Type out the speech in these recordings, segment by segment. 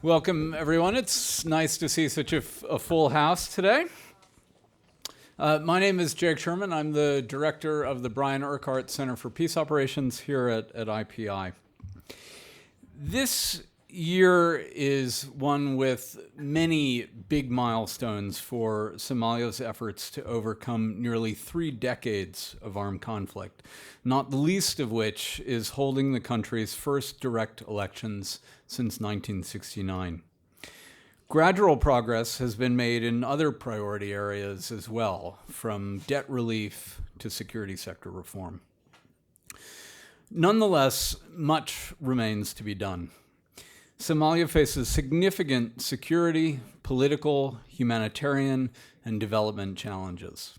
Welcome, everyone. It's nice to see such a full house today. My name is Jake Sherman. I'm the director of the Brian Urquhart Center for Peace Operations here at IPI. This year is one with many big milestones for Somalia's efforts to overcome nearly 3 decades of armed conflict, not the least of which is holding the country's first direct elections since 1969. Gradual progress has been made in other priority areas as well, from debt relief to security sector reform. Nonetheless, much remains to be done. Somalia faces significant security, political, humanitarian, and development challenges.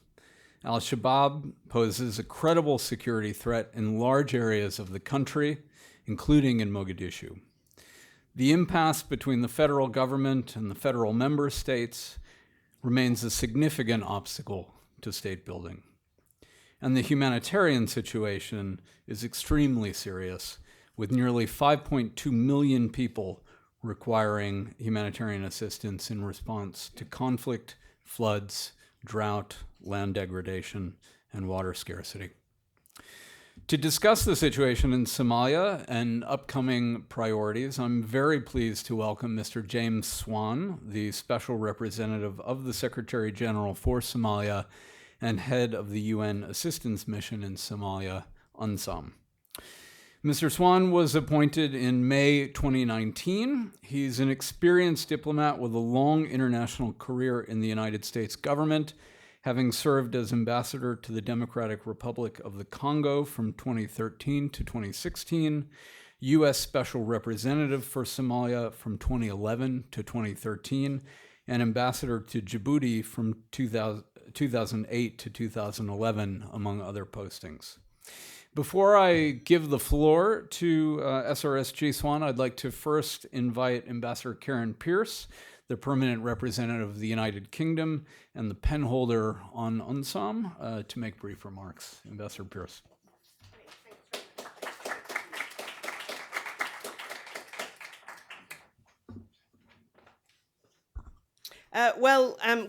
Al-Shabaab poses a credible security threat in large areas of the country, including in Mogadishu. The impasse between the federal government and the federal member states remains a significant obstacle to state building. And the humanitarian situation is extremely serious, with nearly 5.2 million people requiring humanitarian assistance in response to conflict, floods, drought, land degradation, and water scarcity. To discuss the situation in Somalia and upcoming priorities, I'm very pleased to welcome Mr. James Swan, the Special Representative of the Secretary General for Somalia and head of the UN Assistance Mission in Somalia, UNSOM. Mr. Swan was appointed in May 2019. He's an experienced diplomat with a long international career in the United States government, having served as ambassador to the Democratic Republic of the Congo from 2013 to 2016, U.S. Special Representative for Somalia from 2011 to 2013, and ambassador to Djibouti from 2008 to 2011, among other postings. Before I give the floor to SRSG Swan, I'd like to first invite Ambassador Karen Pierce, the permanent representative of the United Kingdom and the penholder on UNSOM, to make brief remarks. Ambassador Pierce.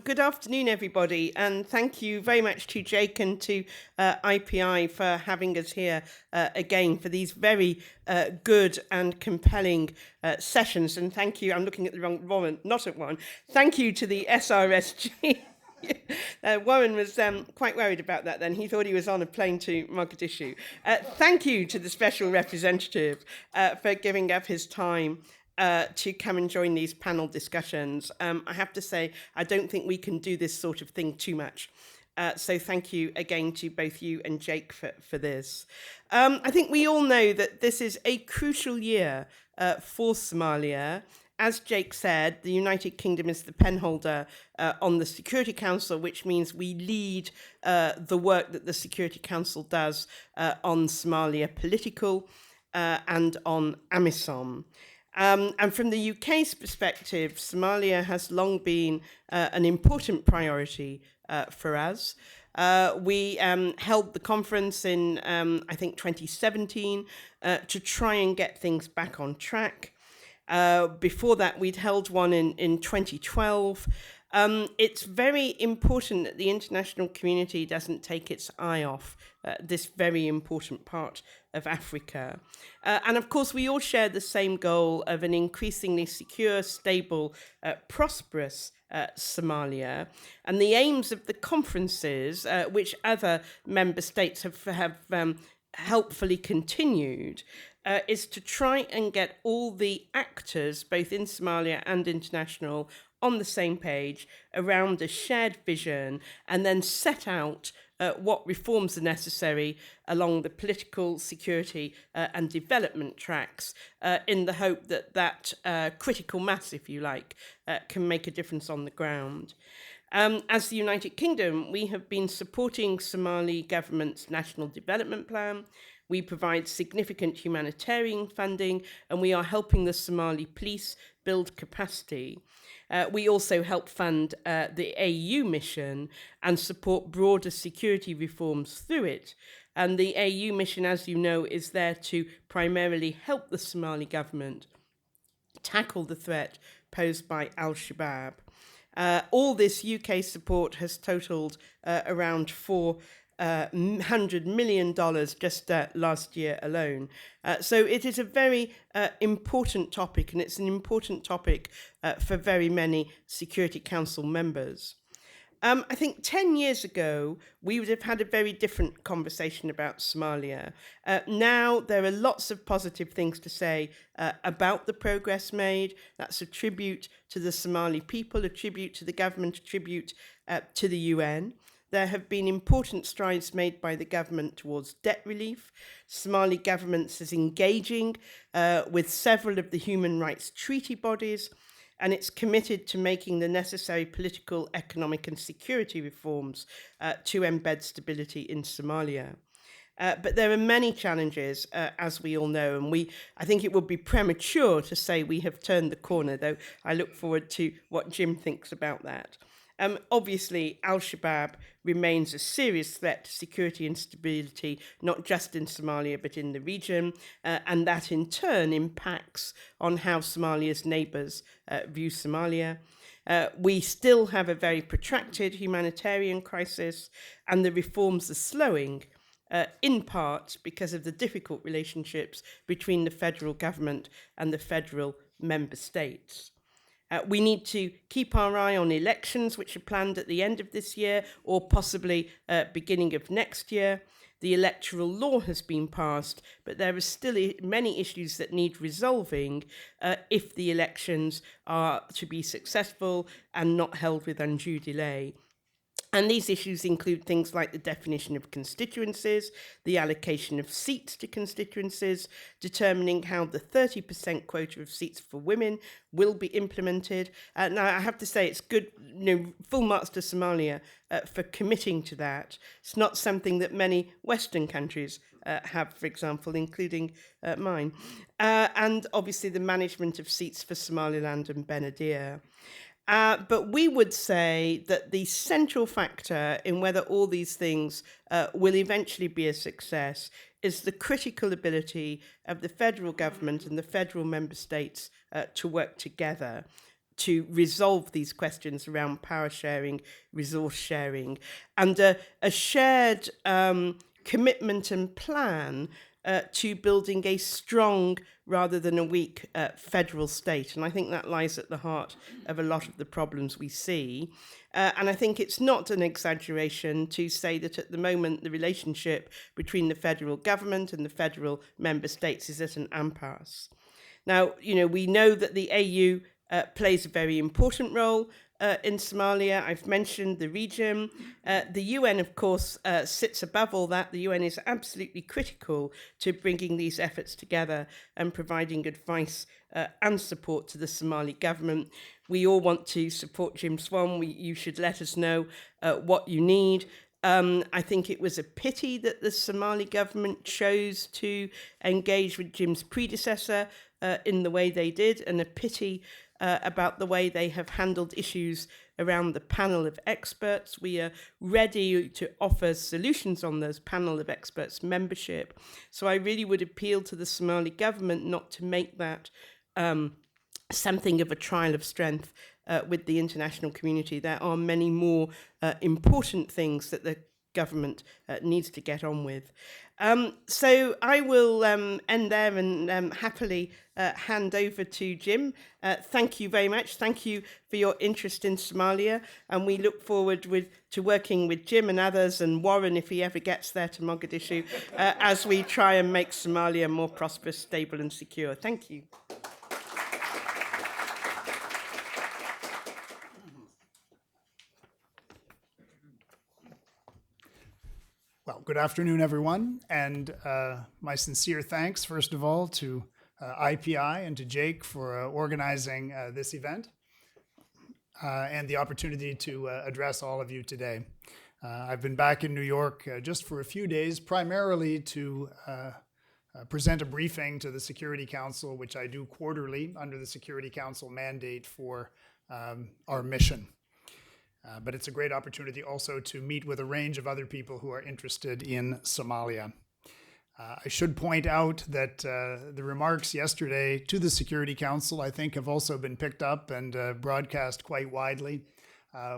Good afternoon, everybody, and thank you very much to Jake and to IPI for having us here again for these very good and compelling sessions. And thank you, I'm looking at the wrong Warren, not at Warren. Thank you to the SRSG. Warren was quite worried about that then. He thought he was on a plane to Mogadishu. Thank you to the Special Representative for giving up his time to come and join these panel discussions. I have to say, I don't think we can do this sort of thing too much. So thank you again to both you and Jake for this. I think we all know that this is a crucial year for Somalia. As Jake said, the United Kingdom is the penholder on the Security Council, which means we lead the work that the Security Council does on Somalia political and on AMISOM. And from the UK's perspective, Somalia has long been an important priority for us. We held the conference in, I think, 2017 to try and get things back on track. Before that, we'd held one in 2012. It's very important that the international community doesn't take its eye off this very important part of Africa. And of course, we all share the same goal of an increasingly secure, stable, prosperous Somalia. And the aims of the conferences, which other member states have helpfully continued, is to try and get all the actors, both in Somalia and international, on the same page around a shared vision, and then set out what reforms are necessary along the political, security and development tracks in the hope that that critical mass, if you like, can make a difference on the ground. As the United Kingdom, we have been supporting Somali government's National Development Plan. We provide significant humanitarian funding, and we are helping the Somali police build capacity. We also help fund the AU mission and support broader security reforms through it. And the AU mission, as you know, is there to primarily help the Somali government tackle the threat posed by al-Shabaab. All this UK support has totaled around $400 million just last year alone. So it is a very important topic, and it's an important topic for very many Security Council members. I think 10 years ago, we would have had a very different conversation about Somalia. Now, there are lots of positive things to say about the progress made. That's a tribute to the Somali people, a tribute to the government, a tribute to the UN. There have been important strides made by the government towards debt relief. Somali government is engaging with several of the human rights treaty bodies, and it's committed to making the necessary political, economic and security reforms to embed stability in Somalia. But there are many challenges, as we all know, and I think it would be premature to say we have turned the corner, though I look forward to what Jim thinks about that. Obviously, al-Shabaab remains a serious threat to security and stability, not just in Somalia, but in the region, and that in turn impacts on how Somalia's neighbours view Somalia. We still have a very protracted humanitarian crisis, and the reforms are slowing, in part because of the difficult relationships between the federal government and the federal member states. We need to keep our eye on elections, which are planned at the end of this year or possibly beginning of next year. The electoral law has been passed, but there are still many issues that need resolving if the elections are to be successful and not held with undue delay. And these issues include things like the definition of constituencies, the allocation of seats to constituencies, determining how the 30% quota of seats for women will be implemented. Now, I have to say it's good, full marks to Somalia for committing to that. It's not something that many Western countries have, for example, including mine. And obviously the management of seats for Somaliland and Benadir. But we would say that the central factor in whether all these things will eventually be a success is the critical ability of the federal government and the federal member states to work together to resolve these questions around power sharing, resource sharing, and a shared commitment and plan to building a strong rather than a weak federal state. And I think that lies at the heart of a lot of the problems we see. And I think it's not an exaggeration to say that at the moment the relationship between the federal government and the federal member states is at an impasse. Now, we know that the AU plays a very important role in Somalia. I've mentioned the region. The UN, of course, sits above all that. The UN is absolutely critical to bringing these efforts together and providing advice and support to the Somali government. We all want to support James Swan. You should let us know what you need. I think it was a pity that the Somali government chose to engage with Jim's predecessor in the way they did, and a pity about the way they have handled issues around the panel of experts. We are ready to offer solutions on those panel of experts membership. So I really would appeal to the Somali government not to make that something of a trial of strength with the international community. There are many more important things that the government needs to get on with. So I will end there and happily hand over to Jim. Thank you very much. Thank you for your interest in Somalia. And we look forward to working with Jim and others, and Warren, if he ever gets there, to Mogadishu, as we try and make Somalia more prosperous, stable and secure. Thank you. Well, good afternoon, everyone, and my sincere thanks, first of all, to IPI and to Jake for organizing this event and the opportunity to address all of you today. I've been back in New York just for a few days, primarily to present a briefing to the Security Council, which I do quarterly under the Security Council mandate for our mission. But it's a great opportunity also to meet with a range of other people who are interested in Somalia. I should point out that the remarks yesterday to the Security Council, I think, have also been picked up and broadcast quite widely.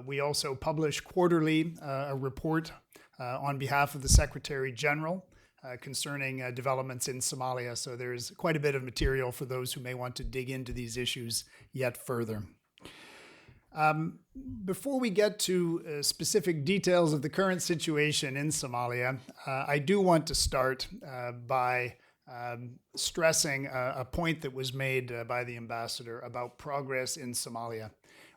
We also publish quarterly a report on behalf of the Secretary General concerning developments in Somalia. So there's quite a bit of material for those who may want to dig into these issues yet further. Before we get to specific details of the current situation in Somalia, I do want to start by stressing a point that was made by the ambassador about progress in Somalia.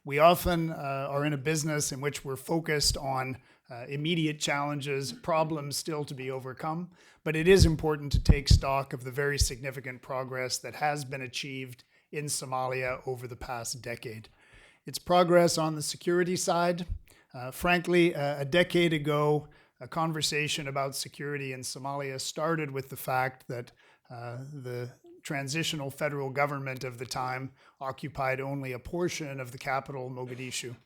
We often are in a business in which we're focused on immediate challenges, problems still to be overcome, but it is important to take stock of the very significant progress that has been achieved in Somalia over the past decade. It's progress on the security side. Frankly, a decade ago, a conversation about security in Somalia started with the fact that the transitional federal government of the time occupied only a portion of the capital, Mogadishu.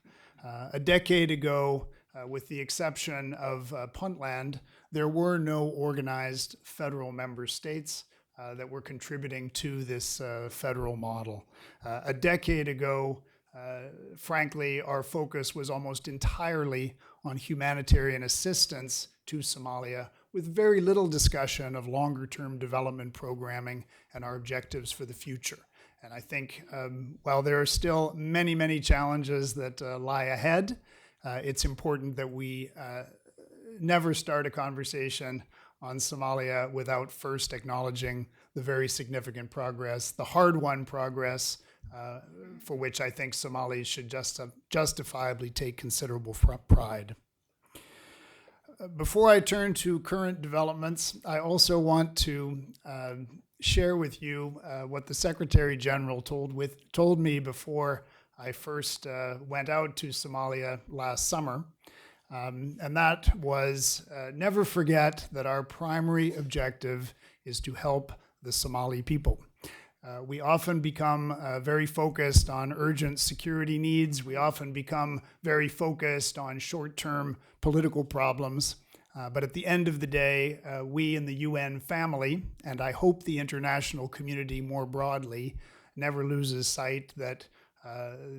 A decade ago, with the exception of Puntland, there were no organized federal member states that were contributing to this federal model. A decade ago, frankly, our focus was almost entirely on humanitarian assistance to Somalia, with very little discussion of longer-term development programming and our objectives for the future. And I think while there are still many, many challenges that lie ahead, it's important that we never start a conversation on Somalia without first acknowledging the very significant progress, the hard-won progress, for which I think Somalis should justifiably take considerable pride. Before I turn to current developments, I also want to share with you what the Secretary General told me before I first went out to Somalia last summer. And that was never forget that our primary objective is to help the Somali people. We often become very focused on urgent security needs. We often become very focused on short-term political problems. But at the end of the day, we in the UN family, and I hope the international community more broadly, never loses sight that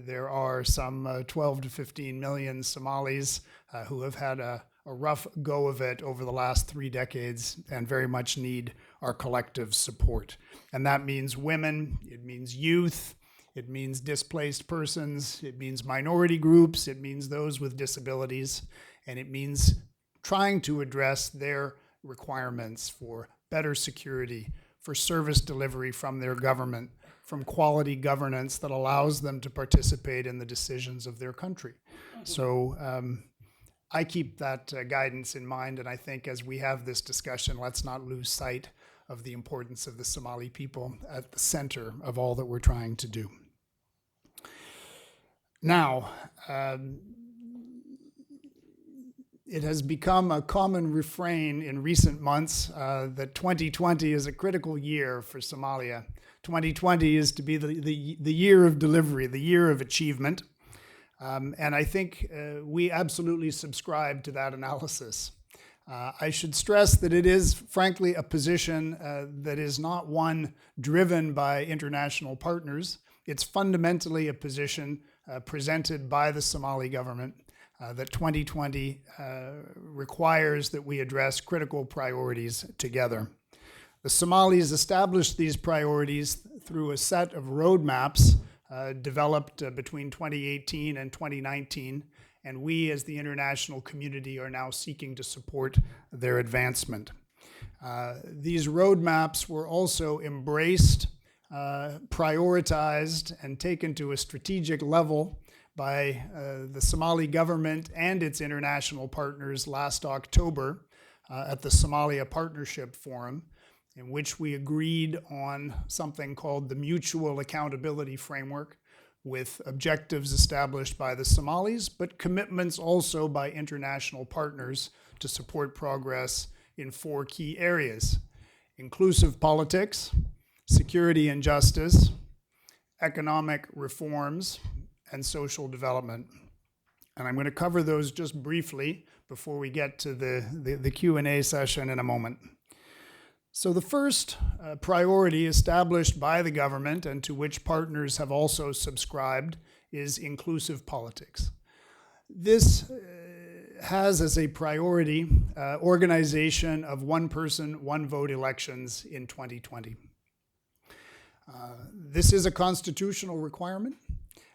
there are some 12 to 15 million Somalis who have had a rough go of it over the last 3 decades and very much need our collective support. And that means women, it means youth, it means displaced persons, it means minority groups, it means those with disabilities, and it means trying to address their requirements for better security, for service delivery from their government, from quality governance that allows them to participate in the decisions of their country. So I keep that guidance in mind, and I think as we have this discussion, let's not lose sight of the importance of the Somali people at the center of all that we're trying to do. Now, it has become a common refrain in recent months that 2020 is a critical year for Somalia. 2020 is to be the year of delivery, the year of achievement. And I think we absolutely subscribe to that analysis. I should stress that it is, frankly, a position that is not one driven by international partners. It's fundamentally a position presented by the Somali government that 2020 requires that we address critical priorities together. The Somalis established these priorities through a set of roadmaps developed between 2018 and 2019, and we as the international community are now seeking to support their advancement. These roadmaps were also embraced, prioritized, and taken to a strategic level by the Somali government and its international partners last October at the Somalia Partnership Forum, in which we agreed on something called the Mutual Accountability Framework, with objectives established by the Somalis, but commitments also by international partners to support progress in 4 key areas: inclusive politics, security and justice, economic reforms, and social development. And I'm going to cover those just briefly before we get to the Q&A session in a moment. So the first priority established by the government and to which partners have also subscribed is inclusive politics. This has as a priority organization of one person, one vote elections in 2020. This is a constitutional requirement,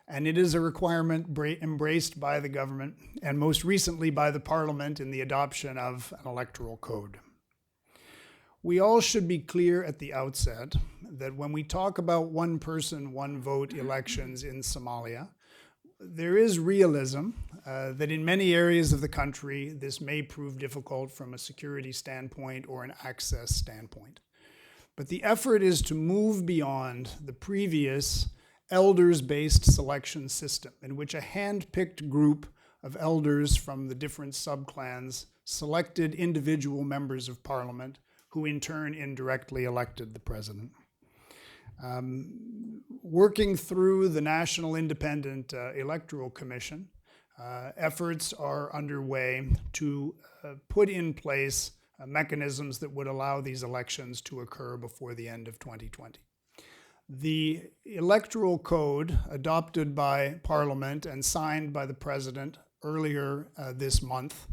and it is a requirement embraced by the government and most recently by the Parliament in the adoption of an electoral code. We all should be clear at the outset that when we talk about one person, one vote elections in Somalia, there is realism that in many areas of the country, this may prove difficult from a security standpoint or an access standpoint. But the effort is to move beyond the previous elders-based selection system in which a hand-picked group of elders from the different subclans selected individual members of parliament who in turn indirectly elected the president. Working through the National Independent Electoral Commission, efforts are underway to put in place mechanisms that would allow these elections to occur before the end of 2020. The Electoral Code adopted by Parliament and signed by the President earlier this month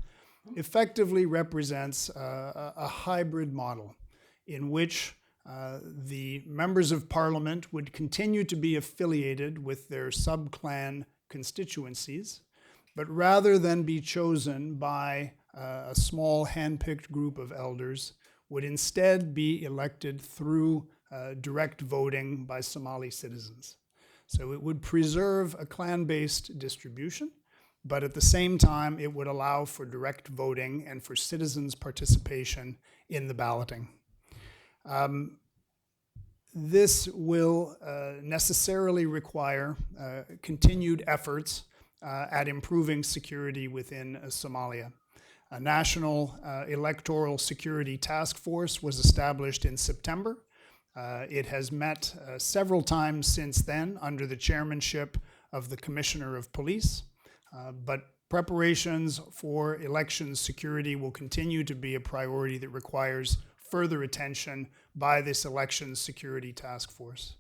effectively represents a hybrid model in which the members of Parliament would continue to be affiliated with their subclan constituencies, but rather than be chosen by a small hand-picked group of elders, would instead be elected through direct voting by Somali citizens. So it would preserve a clan-based distribution, but at the same time, it would allow for direct voting and for citizens' participation in the balloting. This will necessarily require continued efforts at improving security within Somalia. A national electoral security task force was established in September. It has met several times since then under the chairmanship of the Commissioner of Police. But preparations for election security will continue to be a priority that requires further attention by this election security task force.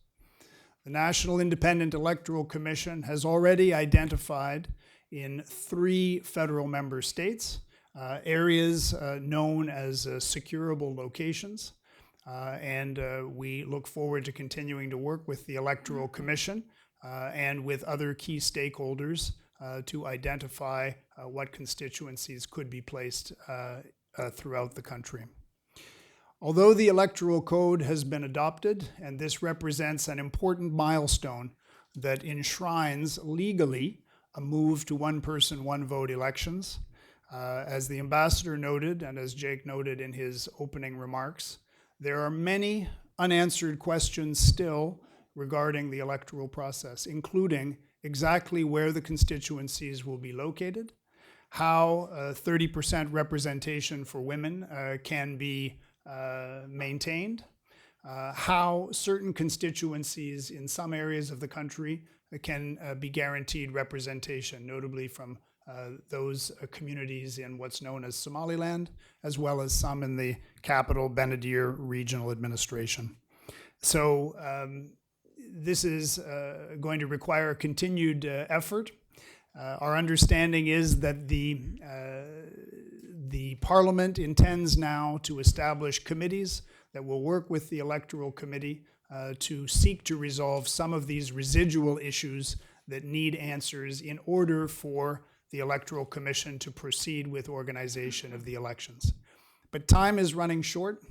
The National Independent Electoral Commission has already identified in 3 federal member states areas known as securable locations. And we look forward to continuing to work with the Electoral Commission and with other key stakeholders to identify what constituencies could be placed throughout the country. Although the Electoral Code has been adopted, and this represents an important milestone that enshrines legally a move to one person, one vote elections, as the ambassador noted, and as Jake noted in his opening remarks, there are many unanswered questions still regarding the electoral process, including exactly where the constituencies will be located, how 30% representation for women can be maintained, how certain constituencies in some areas of the country can be guaranteed representation, notably from those communities in what's known as Somaliland, as well as some in the capital Benadir Regional Administration. So this is going to require continued effort. Our understanding is that the Parliament intends now to establish committees that will work with the Electoral Committee to seek to resolve some of these residual issues that need answers in order for the Electoral Commission to proceed with organization of the elections. But time is running short.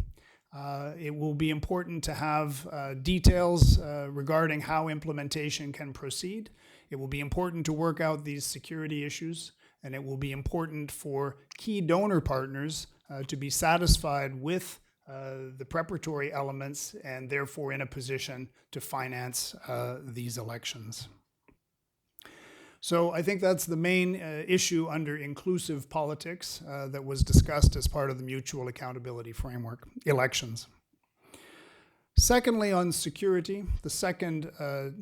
It will be important to have details regarding how implementation can proceed. It will be important to work out these security issues, and it will be important for key donor partners to be satisfied with the preparatory elements and therefore in a position to finance these elections. So I think that's the main issue under inclusive politics that was discussed as part of the Mutual Accountability Framework, elections. Secondly, on security, the second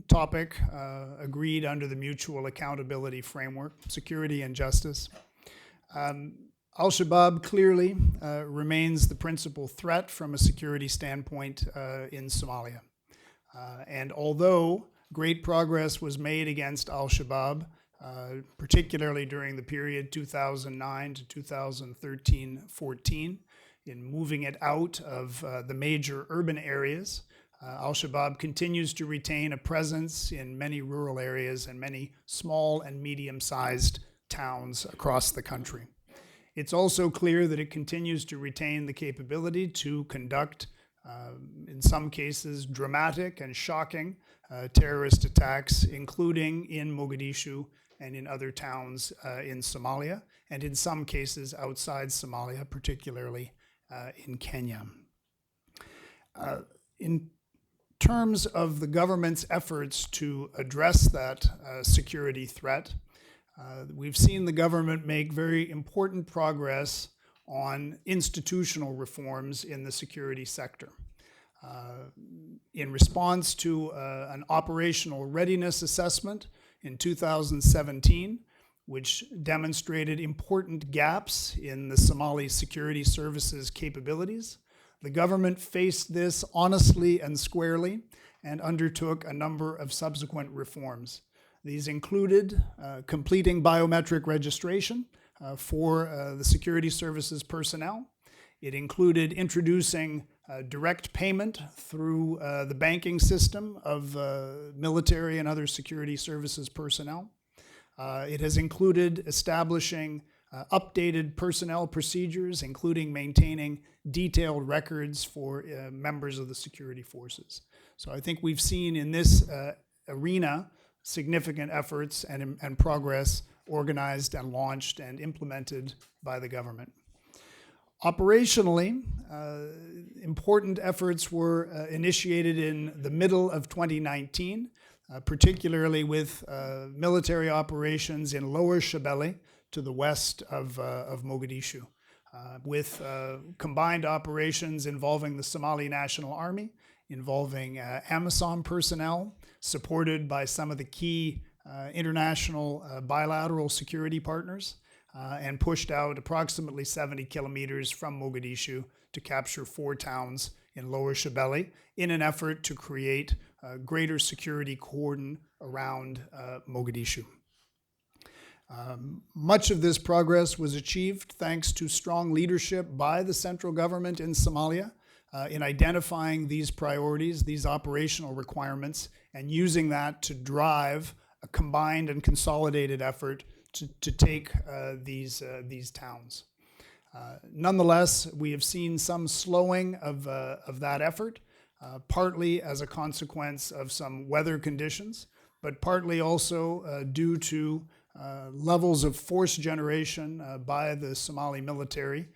topic agreed under the Mutual Accountability Framework, security and justice. Al-Shabaab clearly remains the principal threat from a security standpoint in Somalia. And although great progress was made against Al-Shabaab, particularly during the period 2009 to 2013-14, in moving it out of the major urban areas, Al-Shabaab continues to retain a presence in many rural areas and many small and medium-sized towns across the country. It's also clear that it continues to retain the capability to conduct, in some cases, dramatic and shocking terrorist attacks, including in Mogadishu and in other towns in Somalia, and in some cases outside Somalia, particularly in Kenya. In terms of the government's efforts to address that security threat, we've seen the government make very important progress on institutional reforms in the security sector. In response to an operational readiness assessment in 2017, which demonstrated important gaps in the Somali security services capabilities, the government faced this honestly and squarely and undertook a number of subsequent reforms. These included completing biometric registration for the security services personnel. It included introducing direct payment through the banking system of military and other security services personnel. It has included establishing updated personnel procedures, including maintaining detailed records for members of the security forces. So I think we've seen in this arena significant efforts and progress organized and launched and implemented by the government. Operationally, important efforts were initiated in the middle of 2019, particularly with military operations in Lower Shabelle to the west of Mogadishu, with combined operations involving the Somali National Army, involving AMISOM personnel, supported by some of the key international bilateral security partners, and pushed out approximately 70 kilometers from Mogadishu to capture 4 towns in Lower Shabelle in an effort to create greater security cordon around Mogadishu. Much of this progress was achieved thanks to strong leadership by the central government in Somalia in identifying these priorities, these operational requirements, and using that to drive a combined and consolidated effort to take these towns. Nonetheless, we have seen some slowing of that effort, partly as a consequence of some weather conditions, but partly also due to levels of force generation by the Somali military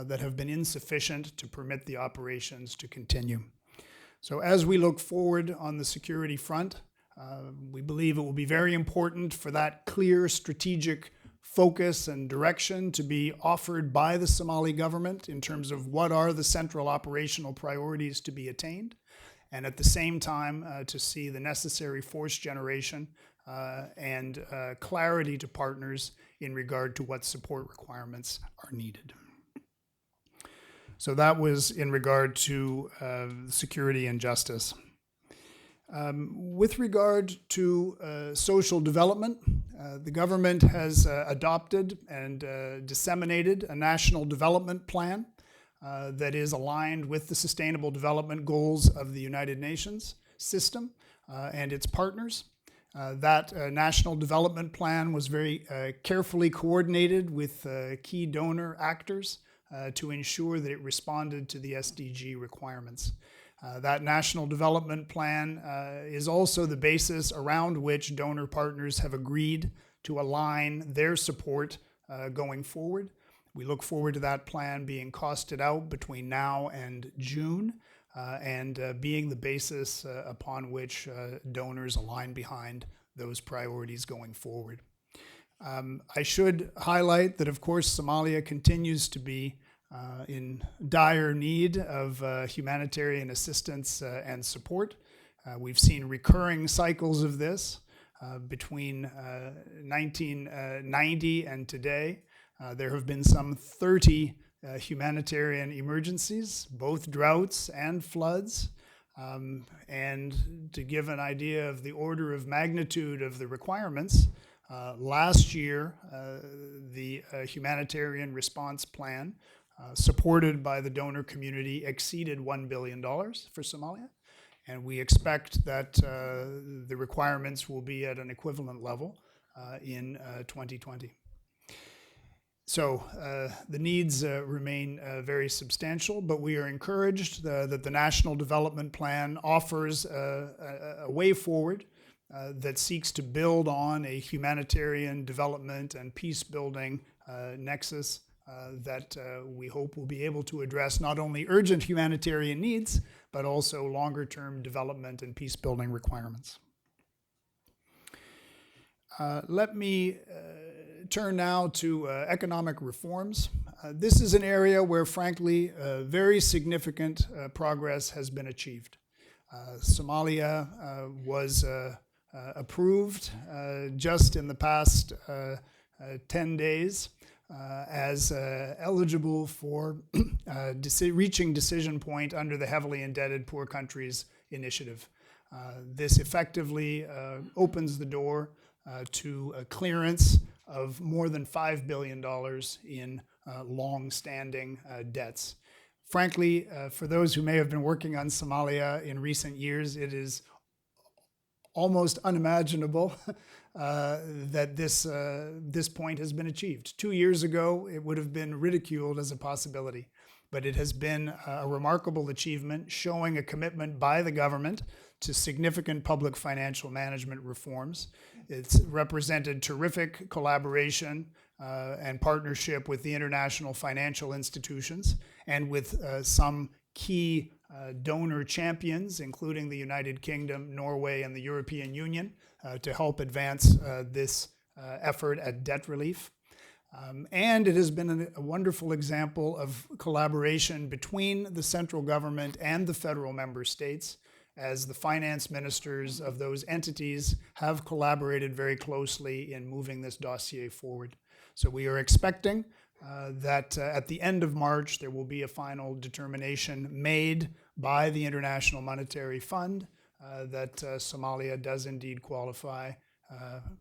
that have been insufficient to permit the operations to continue. So as we look forward on the security front, we believe it will be very important for that clear strategic focus and direction to be offered by the Somali government in terms of what are the central operational priorities to be attained, and at the same time to see the necessary force generation and clarity to partners in regard to what support requirements are needed. So that was in regard to security and justice. With regard to social development, the government has adopted and disseminated a national development plan that is aligned with the Sustainable Development Goals of the United Nations system and its partners. That national development plan was very carefully coordinated with key donor actors to ensure that it responded to the SDG requirements. That national development plan is also the basis around which donor partners have agreed to align their support going forward. We look forward to that plan being costed out between now and June and being the basis upon which donors align behind those priorities going forward. I should highlight that, of course, Somalia continues to be in dire need of humanitarian assistance and support. We've seen recurring cycles of this between 1990 and today. There have been some 30 humanitarian emergencies, both droughts and floods. And to give an idea of the order of magnitude of the requirements, last year, the humanitarian response plan supported by the donor community exceeded $1 billion for Somalia. And we expect that the requirements will be at an equivalent level in 2020. So the needs remain very substantial, but we are encouraged that the National Development Plan offers a way forward that seeks to build on a humanitarian development and peace-building nexus that we hope will be able to address not only urgent humanitarian needs, but also longer-term development and peace-building requirements. Let me turn now to economic reforms. This is an area where, frankly, very significant progress has been achieved. Somalia was approved just in the past 10 days as eligible for reaching decision point under the Heavily Indebted Poor Countries Initiative. This effectively opens the door to a clearance of more than $5 billion in long-standing debts. Frankly, for those who may have been working on Somalia in recent years, it is almost unimaginable that this point has been achieved. 2 years ago, it would have been ridiculed as a possibility, but it has been a remarkable achievement, showing a commitment by the government to significant public financial management reforms. It's represented terrific collaboration and partnership with the international financial institutions and with some key donor champions, including the United Kingdom, Norway, and the European Union, to help advance this effort at debt relief. And it has been a wonderful example of collaboration between the central government and the federal member states, as the finance ministers of those entities have collaborated very closely in moving this dossier forward. So we are expecting that at the end of March, there will be a final determination made by the International Monetary Fund that Somalia does indeed qualify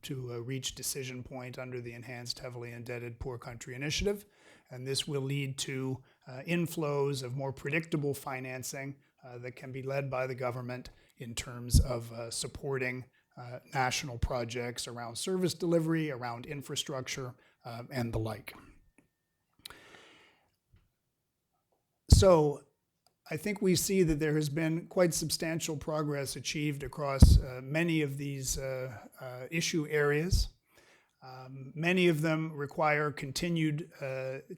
to reach decision point under the Enhanced Heavily Indebted Poor Country Initiative. And this will lead to inflows of more predictable financing that can be led by the government in terms of supporting national projects around service delivery, around infrastructure, and the like. So I think we see that there has been quite substantial progress achieved across many of these issue areas. Many of them require continued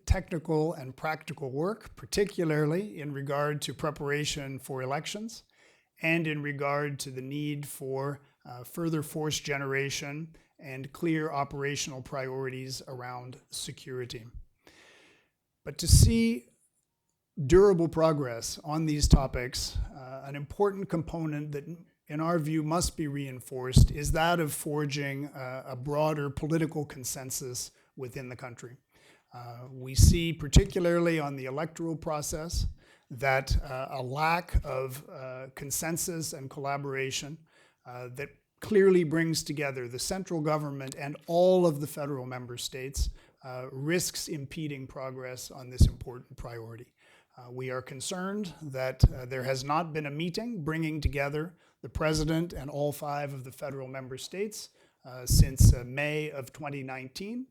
technical and practical work, particularly in regard to preparation for elections and in regard to the need for further force generation and clear operational priorities around security. But to see durable progress on these topics, an important component that in our view must be reinforced is that of forging a broader political consensus within the country. We see, particularly on the electoral process, that a lack of consensus and collaboration that clearly brings together the central government and all of the federal member states risks impeding progress on this important priority. We are concerned that there has not been a meeting bringing together the president and all 5 of the federal member states since May of 2019.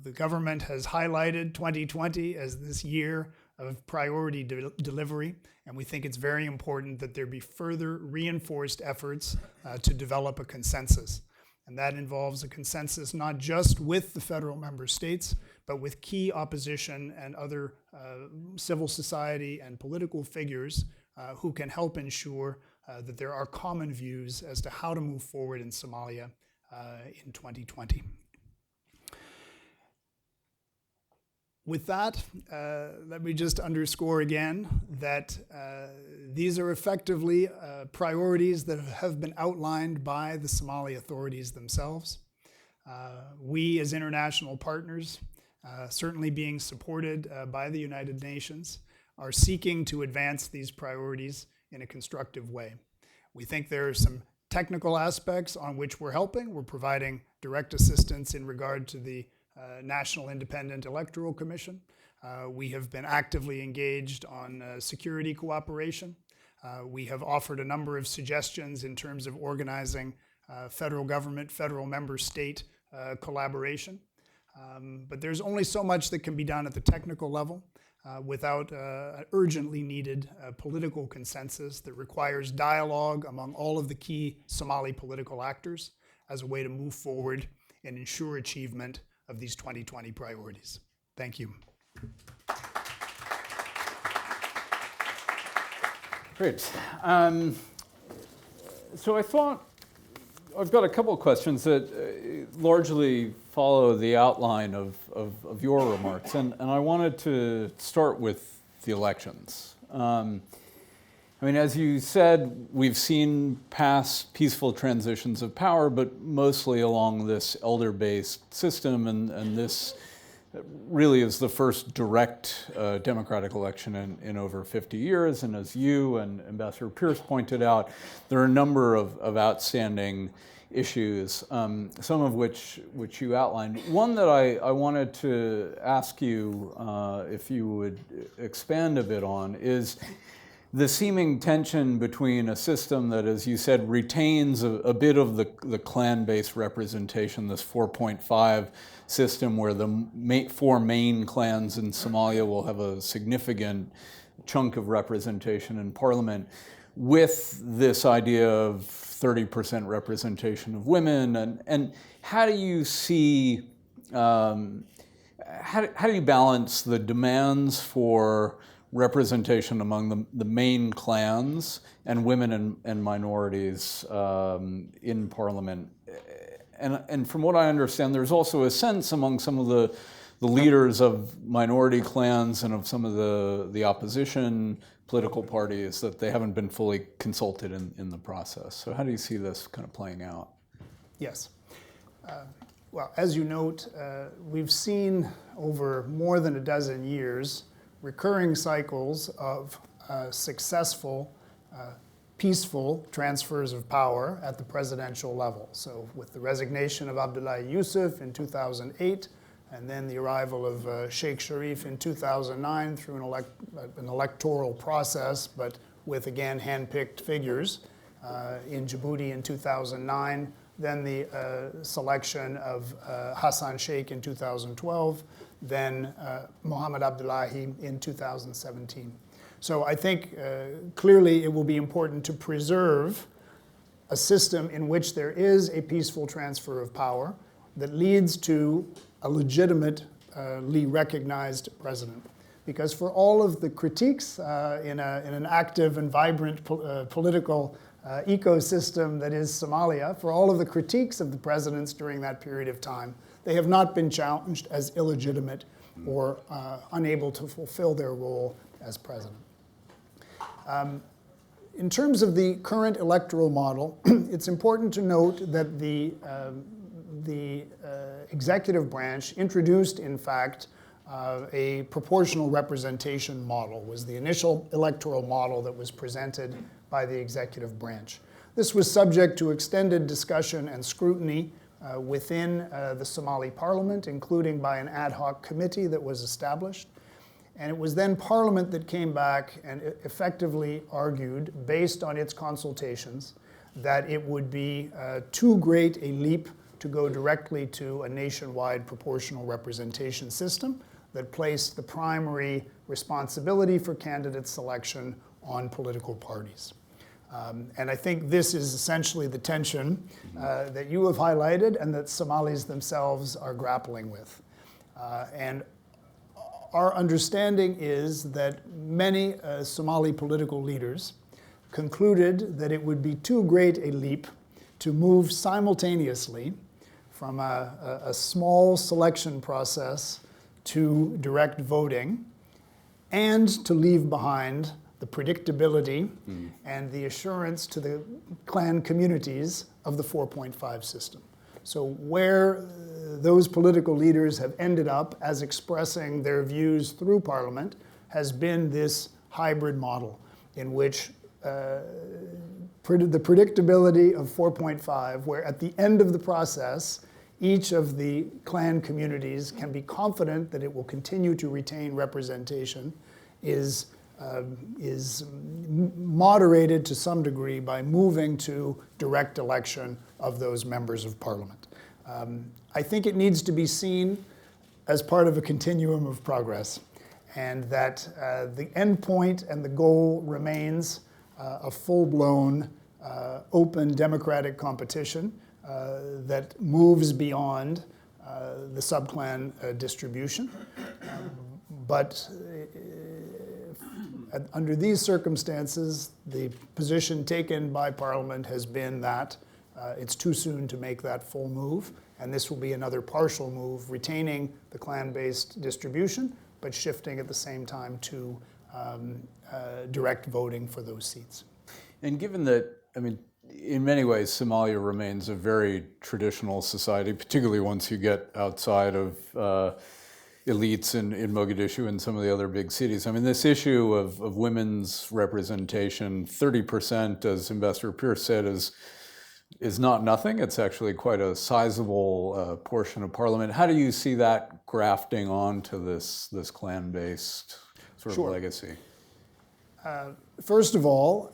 The government has highlighted 2020 as this year of priority delivery, and we think it's very important that there be further reinforced efforts to develop a consensus. And that involves a consensus not just with the federal member states, but with key opposition and other civil society and political figures who can help ensure that there are common views as to how to move forward in Somalia in 2020. With that, let me just underscore again that these are effectively priorities that have been outlined by the Somali authorities themselves. We, as international partners, certainly being supported by the United Nations, are seeking to advance these priorities in a constructive way. We think there are some technical aspects on which we're helping. We're providing direct assistance in regard to the National Independent Electoral Commission. We have been actively engaged on security cooperation. We have offered a number of suggestions in terms of organizing federal government, federal member state collaboration. But there's only so much that can be done at the technical level without an urgently needed political consensus that requires dialogue among all of the key Somali political actors as a way to move forward and ensure achievement of these 2020 priorities. Thank you. Great. So I thought I've got a couple of questions that largely follow the outline of your remarks, and I wanted to start with the elections. I mean, as you said, we've seen past peaceful transitions of power, but mostly along this elder-based system, and this really is the first direct democratic election in over 50 years. And as you and Ambassador Pierce pointed out, there are a number of outstanding issues, some of which you outlined. One that I wanted to ask you if you would expand a bit on is the seeming tension between a system that, as you said, retains a bit of the clan-based representation, this 4.5 system where the four main clans in Somalia will have a significant chunk of representation in parliament, with this idea of 30% representation of women. And how do you see, how do you balance the demands for representation among the main clans and women and minorities in parliament? And from what I understand, there's also a sense among some of the leaders of minority clans and of some of the opposition political parties that they haven't been fully consulted in the process. So how do you see this kind of playing out? Yes. Well, as you note, we've seen over more than a dozen years recurring cycles of successful, peaceful transfers of power at the presidential level. So with the resignation of Abdullahi Yusuf in 2008, and then the arrival of Sheikh Sharif in 2009 through an electoral process, but with, again, hand-picked figures in Djibouti in 2009, then the selection of Hassan Sheikh in 2012, then Mohammed Abdullahi in 2017. So I think clearly it will be important to preserve a system in which there is a peaceful transfer of power that leads to a legitimately recognized president. Because for all of the critiques in an active and vibrant political ecosystem that is Somalia, for all of the critiques of the presidents during that period of time, they have not been challenged as illegitimate or unable to fulfill their role as president. In terms of the current electoral model, it's important to note that the executive branch introduced, in fact, a proportional representation model, was the initial electoral model that was presented by the executive branch. This was subject to extended discussion and scrutiny within the Somali parliament, including by an ad hoc committee that was established. And it was then Parliament that came back and effectively argued, based on its consultations, that it would be too great a leap to go directly to a nationwide proportional representation system that placed the primary responsibility for candidate selection on political parties. And I think this is essentially the tension that you have highlighted and that Somalis themselves are grappling with. And our understanding is that many Somali political leaders concluded that it would be too great a leap to move simultaneously from a small selection process to direct voting, and to leave behind the predictability and the assurance to the clan communities of the 4.5 system. So where those political leaders have ended up as expressing their views through Parliament has been this hybrid model in which the predictability of 4.5, where at the end of the process, each of the clan communities can be confident that it will continue to retain representation, is moderated to some degree by moving to direct election of those members of Parliament. I think it needs to be seen as part of a continuum of progress, and that the end point and the goal remains a full-blown, open democratic competition that moves beyond the subclan distribution. But under these circumstances, the position taken by Parliament has been that it's too soon to make that full move, and this will be another partial move, retaining the clan-based distribution, but shifting at the same time to direct voting for those seats. And given that, I mean, in many ways, Somalia remains a very traditional society, particularly once you get outside of elites in Mogadishu and some of the other big cities. I mean, this issue of women's representation, 30%, as Ambassador Pierce said, is not nothing. It's actually quite a sizable portion of Parliament. How do you see that grafting onto this clan-based sort of legacy? First of all,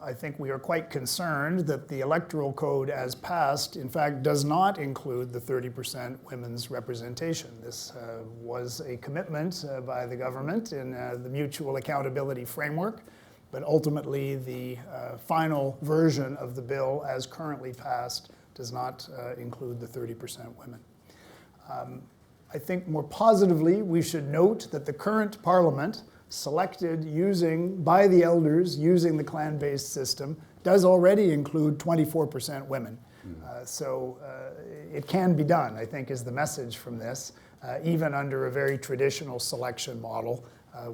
I think we are quite concerned that the Electoral Code as passed, in fact, does not include the 30% women's representation. This was a commitment by the government in the Mutual Accountability Framework, but ultimately the final version of the bill as currently passed does not include the 30% women. I think more positively, we should note that the current Parliament selected by the elders using the clan-based system does already include 24% women. So it can be done, I think, is the message from this. Even under a very traditional selection model,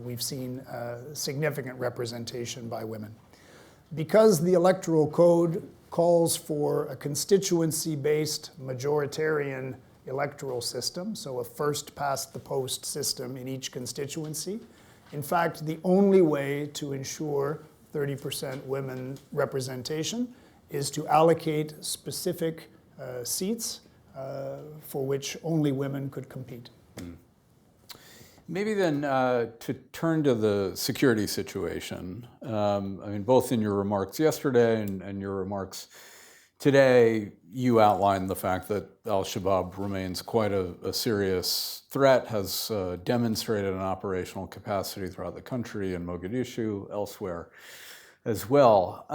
we've seen significant representation by women. Because the Electoral Code calls for a constituency-based majoritarian electoral system, so a first-past-the-post system in each constituency, in fact, the only way to ensure 30% women representation is to allocate specific seats for which only women could compete. Maybe then to turn to the security situation. I mean, both in your remarks yesterday and your remarks today, you outlined the fact that al-Shabaab remains quite a serious threat, has demonstrated an operational capacity throughout the country, in Mogadishu, elsewhere as well.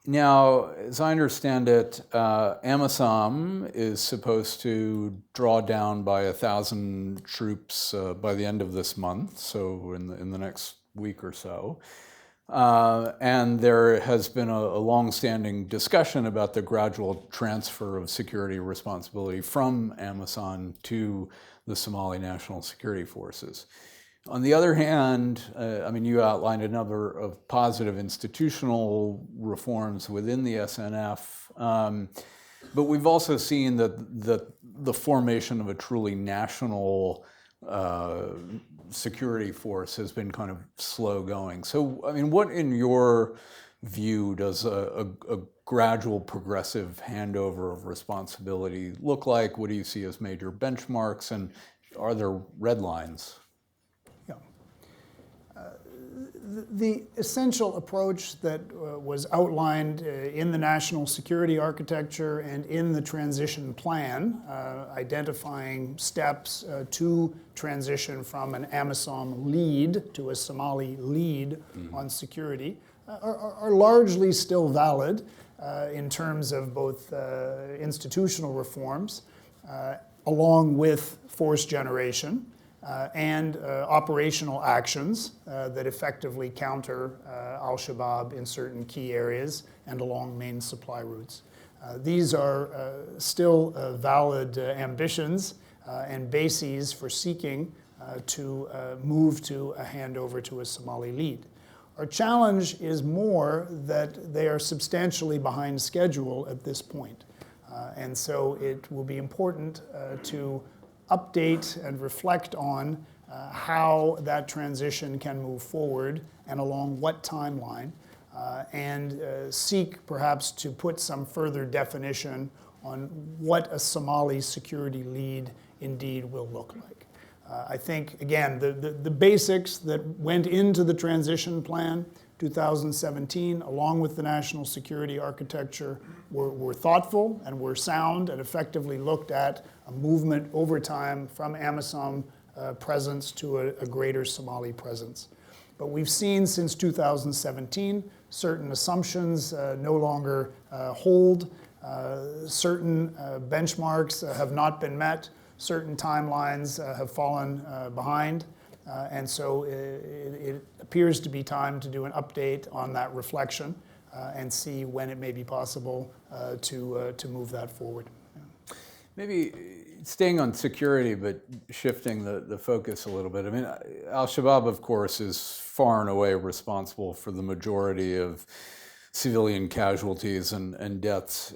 Now, as I understand it, AMISOM is supposed to draw down by 1,000 troops by the end of this month, so in the next week or so. And there has been a long-standing discussion about the gradual transfer of security responsibility from AMISOM to the Somali National Security Forces. On the other hand, I mean, you outlined a number of positive institutional reforms within the SNF, but we've also seen that the formation of a truly national security force has been kind of slow going. So, I mean, what in your view does a gradual progressive handover of responsibility look like? What do you see as major benchmarks, and are there red lines? Yeah. The essential approach that was outlined in the national security architecture and in the transition plan, identifying steps to transition from an AMISOM lead to a Somali lead on security, are largely still valid in terms of both institutional reforms, along with force generation, and operational actions that effectively counter al-Shabaab in certain key areas and along main supply routes. These are still valid ambitions and bases for seeking to move to a handover to a Somali lead. Our challenge is more that they are substantially behind schedule at this point. And so it will be important to update and reflect on how that transition can move forward and along what timeline, and seek perhaps to put some further definition on what a Somali security lead indeed will look like. I think, again, the basics that went into the transition plan 2017, along with the national security architecture, were thoughtful and were sound and effectively looked at a movement over time from AMISOM presence to a greater Somali presence. But we've seen since 2017 certain assumptions no longer hold, certain benchmarks have not been met, certain timelines have fallen behind. And so it appears to be time to do an update on that reflection and see when it may be possible to move that forward. Maybe staying on security, but shifting the focus a little bit. I mean, Al-Shabaab, of course, is far and away responsible for the majority of civilian casualties and deaths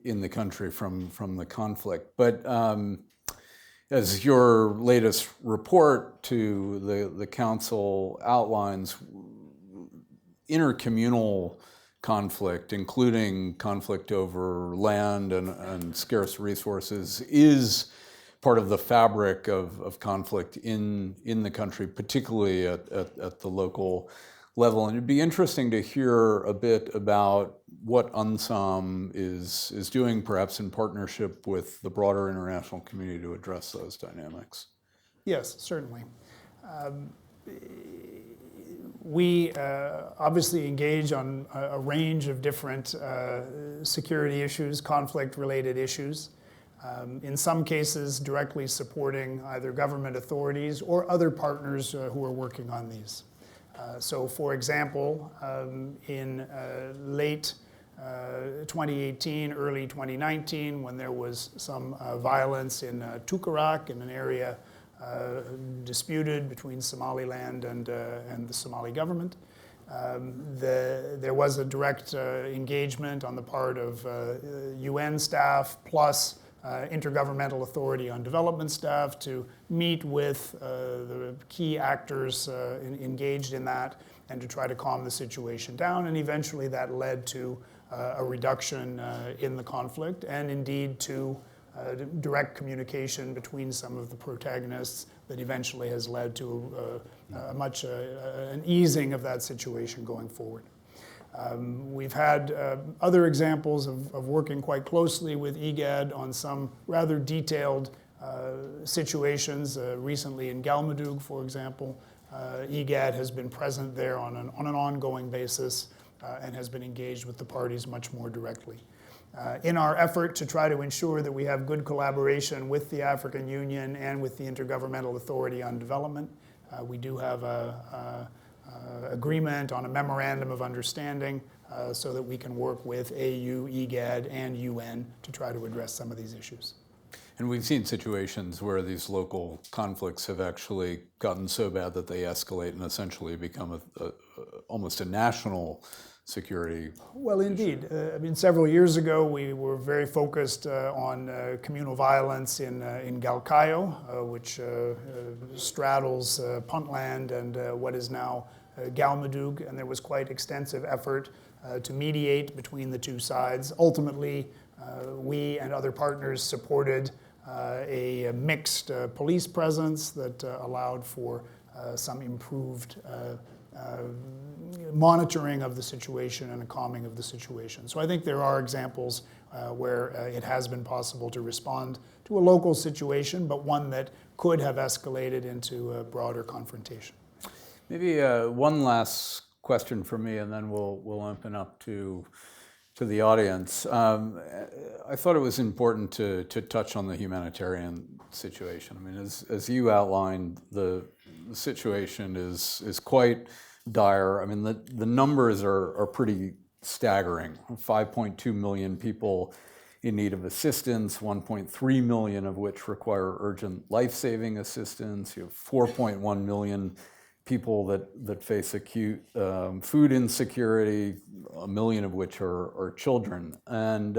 in the country from the conflict. But as your latest report to the council outlines, intercommunal conflict, including conflict over land and scarce resources, is part of the fabric of conflict in the country, particularly at the local level. And it'd be interesting to hear a bit about what UNSOM is doing, perhaps in partnership with the broader international community, to address those dynamics. Yes, certainly. We obviously engage on a range of different security issues, conflict-related issues. In some cases, directly supporting either government authorities or other partners who are working on these. So, for example, in late 2018, early 2019, when there was some violence in Urquhart, in an area disputed between Somaliland and the Somali government, there was a direct engagement on the part of UN staff plus Intergovernmental Authority on Development staff to meet with the key actors engaged in that and to try to calm the situation down. And eventually that led to a reduction in the conflict and indeed to direct communication between some of the protagonists that eventually has led to an easing of that situation going forward. We've had other examples of working quite closely with IGAD on some rather detailed situations. Recently in Galmudug, for example, IGAD has been present there on an ongoing basis and has been engaged with the parties much more directly. In our effort to try to ensure that we have good collaboration with the African Union and with the Intergovernmental Authority on Development, we do have a agreement on a memorandum of understanding so that we can work with AU, IGAD, and UN to try to address some of these issues. And we've seen situations where these local conflicts have actually gotten so bad that they escalate and essentially become almost a national security. Well, indeed. I mean, several years ago, we were very focused on communal violence in Galkayo, which straddles Puntland and what is now Galmudug, and there was quite extensive effort to mediate between the two sides. Ultimately, we and other partners supported a mixed police presence that allowed for some improved monitoring of the situation and a calming of the situation. So I think there are examples where it has been possible to respond to a local situation, but one that could have escalated into a broader confrontation. Maybe one last question for me, and then we'll open up to the audience. I thought it was important to touch on the humanitarian situation. I mean, as you outlined, the situation is quite dire. I mean, the numbers are pretty staggering. 5.2 million people in need of assistance, 1.3 million of which require urgent life-saving assistance. You have 4.1 million people that face acute food insecurity, 1 million of which are children. And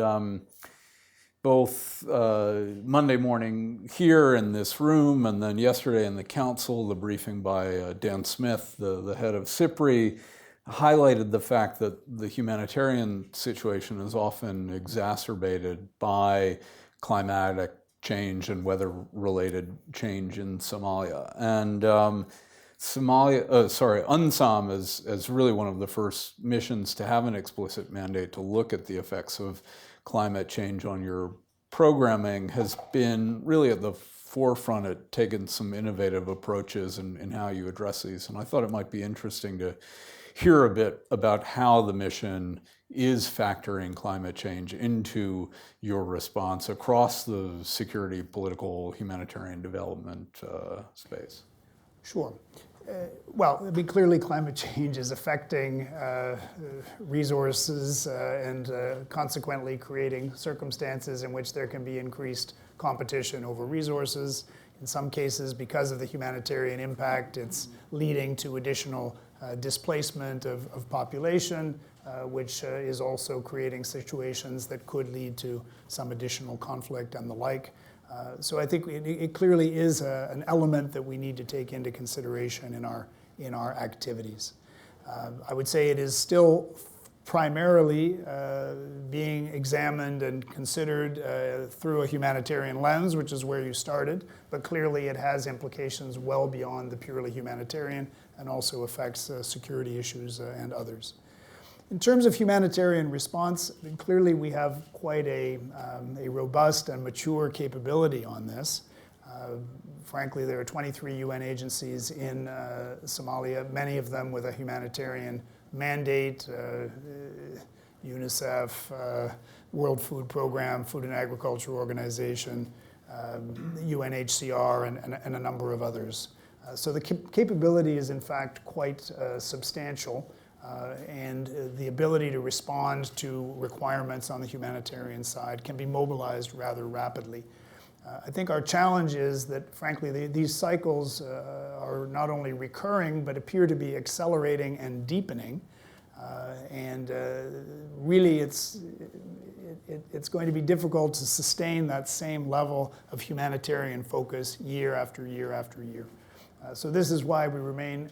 both Monday morning here in this room, and then yesterday in the council, the briefing by Dan Smith, the head of SIPRI, highlighted the fact that the humanitarian situation is often exacerbated by climatic change and weather-related change in Somalia. And UNSOM is really one of the first missions to have an explicit mandate to look at the effects of climate change on your programming, has been really at the forefront at taking some innovative approaches in how you address these. And I thought it might be interesting to hear a bit about how the mission is factoring climate change into your response across the security, political, humanitarian development space. Sure. Well, clearly climate change is affecting resources and consequently creating circumstances in which there can be increased competition over resources. In some cases, because of the humanitarian impact, it's leading to additional displacement of population, which is also creating situations that could lead to some additional conflict and the like. So I think it clearly is an element that we need to take into consideration in our activities. I would say it is still primarily being examined and considered through a humanitarian lens, which is where you started, but clearly it has implications well beyond the purely humanitarian and also affects security issues and others. In terms of humanitarian response, clearly we have quite a robust and mature capability on this. Frankly, there are 23 UN agencies in Somalia, many of them with a humanitarian mandate, UNICEF, World Food Program, Food and Agriculture Organization, UNHCR, and a number of others. So the capability is in fact quite substantial. And the ability to respond to requirements on the humanitarian side can be mobilized rather rapidly. I think our challenge is that, frankly, these cycles are not only recurring, but appear to be accelerating and deepening. Really, it's going to be difficult to sustain that same level of humanitarian focus year after year after year. So this is why we remain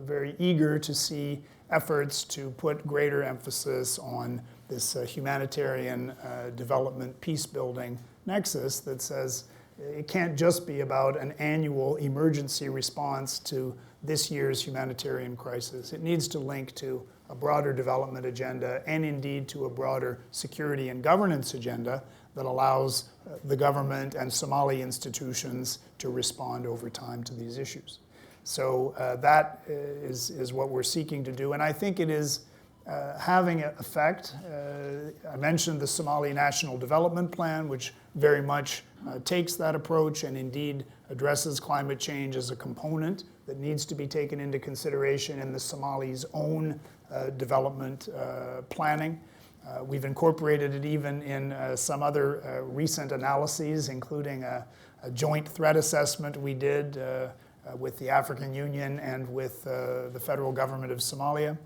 very eager to see efforts to put greater emphasis on this humanitarian development peace-building nexus that says it can't just be about an annual emergency response to this year's humanitarian crisis. It needs to link to a broader development agenda and indeed to a broader security and governance agenda that allows the government and Somali institutions to respond over time to these issues. So that is what we're seeking to do, and I think it is having an effect. I mentioned the Somali National Development Plan, which very much takes that approach and indeed addresses climate change as a component that needs to be taken into consideration in the Somalis' own development planning. We've incorporated it even in some other recent analyses, including a joint threat assessment we did with the African Union and with the federal government of Somalia.